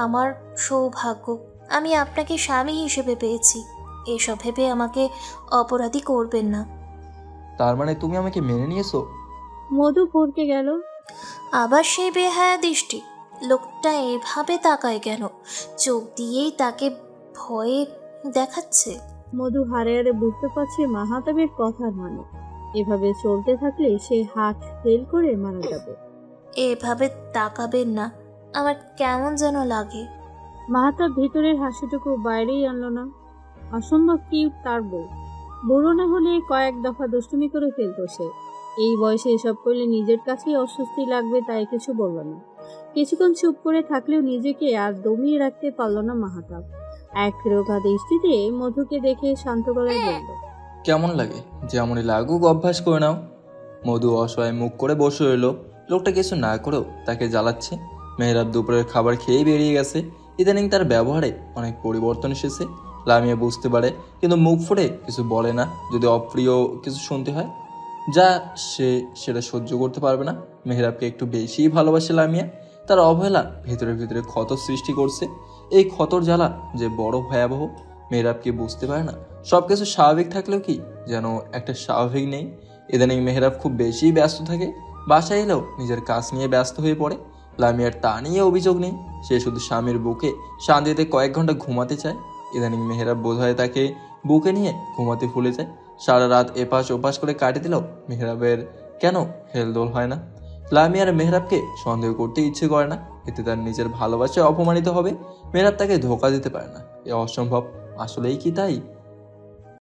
আমার সৌভাগ্য আমি আপনাকে স্বামী হিসেবে পেয়েছি। এসব ভেবে আমাকে অপরাধী করবেন না। তার মানে তুমি আমাকে মেনে নিয়েছো? মধু ভরকে গেল। আবার সেই বেহায়া দৃষ্টি। লোকটা এভাবে তাকায় কেন? চোখ দিয়েই তাকে ভয়ে দেখাচ্ছে। মধু হারে হারে বুঝতে পারছে মাহাতাবের কথার মানে। এভাবে চলতে থাকলে সে হাত ফেল করে মারা যাবে। এভাবে তাকাবেন না, আমার কেমন যেন লাগে। মাহাতাব ভিতরের হাসিটুকু বাইরেই আনলো না। অসম্ভব কিউট তার বউ। বুড়ো না হলে কয়েক দফা দুষ্টুমি করে ফেলতো সে। এই বয়সে এসব করলে নিজের কাছেই অস্বস্তি লাগবে, তাই কিছু বলল না। কিছুক্ষণ চুপ করে থাকলেও নিজেকে আর দমিয়ে রাখতে পারল না মাহাতাব। এক রোগা দৃষ্টিতে মধুকে দেখে শান্ত গলায় বলল, কেমন লাগে? যেমনই লাগুক অভ্যাস করে নাও। মধু অসহায় মুখ করে বসে রইল। লোকটা কিছু না করেও তাকে জ্বালাচ্ছে। মেহরাব দুপুরের খাবার খেয়ে বেরিয়ে গেছে। ইদানিং তার ব্যবহারে অনেক পরিবর্তন এসেছে। লামিয়া বুঝতে পারে, কিন্তু মুখ ফুটে কিছু বলে না। যদি অপ্রিয় কিছু শুনতে হয়, যা সেটা সহ্য করতে পারবে না। মেহরাবকে একটু বেশিই ভালোবাসে লামিয়া। তার অবহেলা ভেতরে ভেতরে ক্ষত সৃষ্টি করছে। এই ক্ষতর জ্বালা যে বড় ভয়াবহ, মেহরাব কি বুঝতে পারে না? সব কিছু স্বাভাবিক থাকলেও কি যেন একটা স্বাভাবিক নেই। ইদানিং মেহরাব খুব বেশি ব্যস্ত থাকে। বাসায় এলেও নিজের কাজ নিয়ে ব্যস্ত হয়ে পড়ে। লামিয়ার তা নিয়ে অভিযোগ নেই, সে শুধু স্বামীর বুকে শান্তিতে কয়েক ঘন্টা ঘুমাতে চায়। ইদানিং মেহরাব বোধহয় তাকে বুকে নিয়ে ঘুমাতে ভুলে যায়। সারা রাত এপাশ ওপাশ করে কাটিয়ে দিলেও মেহরাবের কেন হেলদোল হয় না। লামিয়ার মেহরাবকে সন্দেহ করতে ইচ্ছে করে না, এতে তার নিজের ভালোবাসায় অপমানিত হবে। মেহরাব তাকে ধোঁকা দিতে পারে না, এ অসম্ভব। আসলেই কি তাই?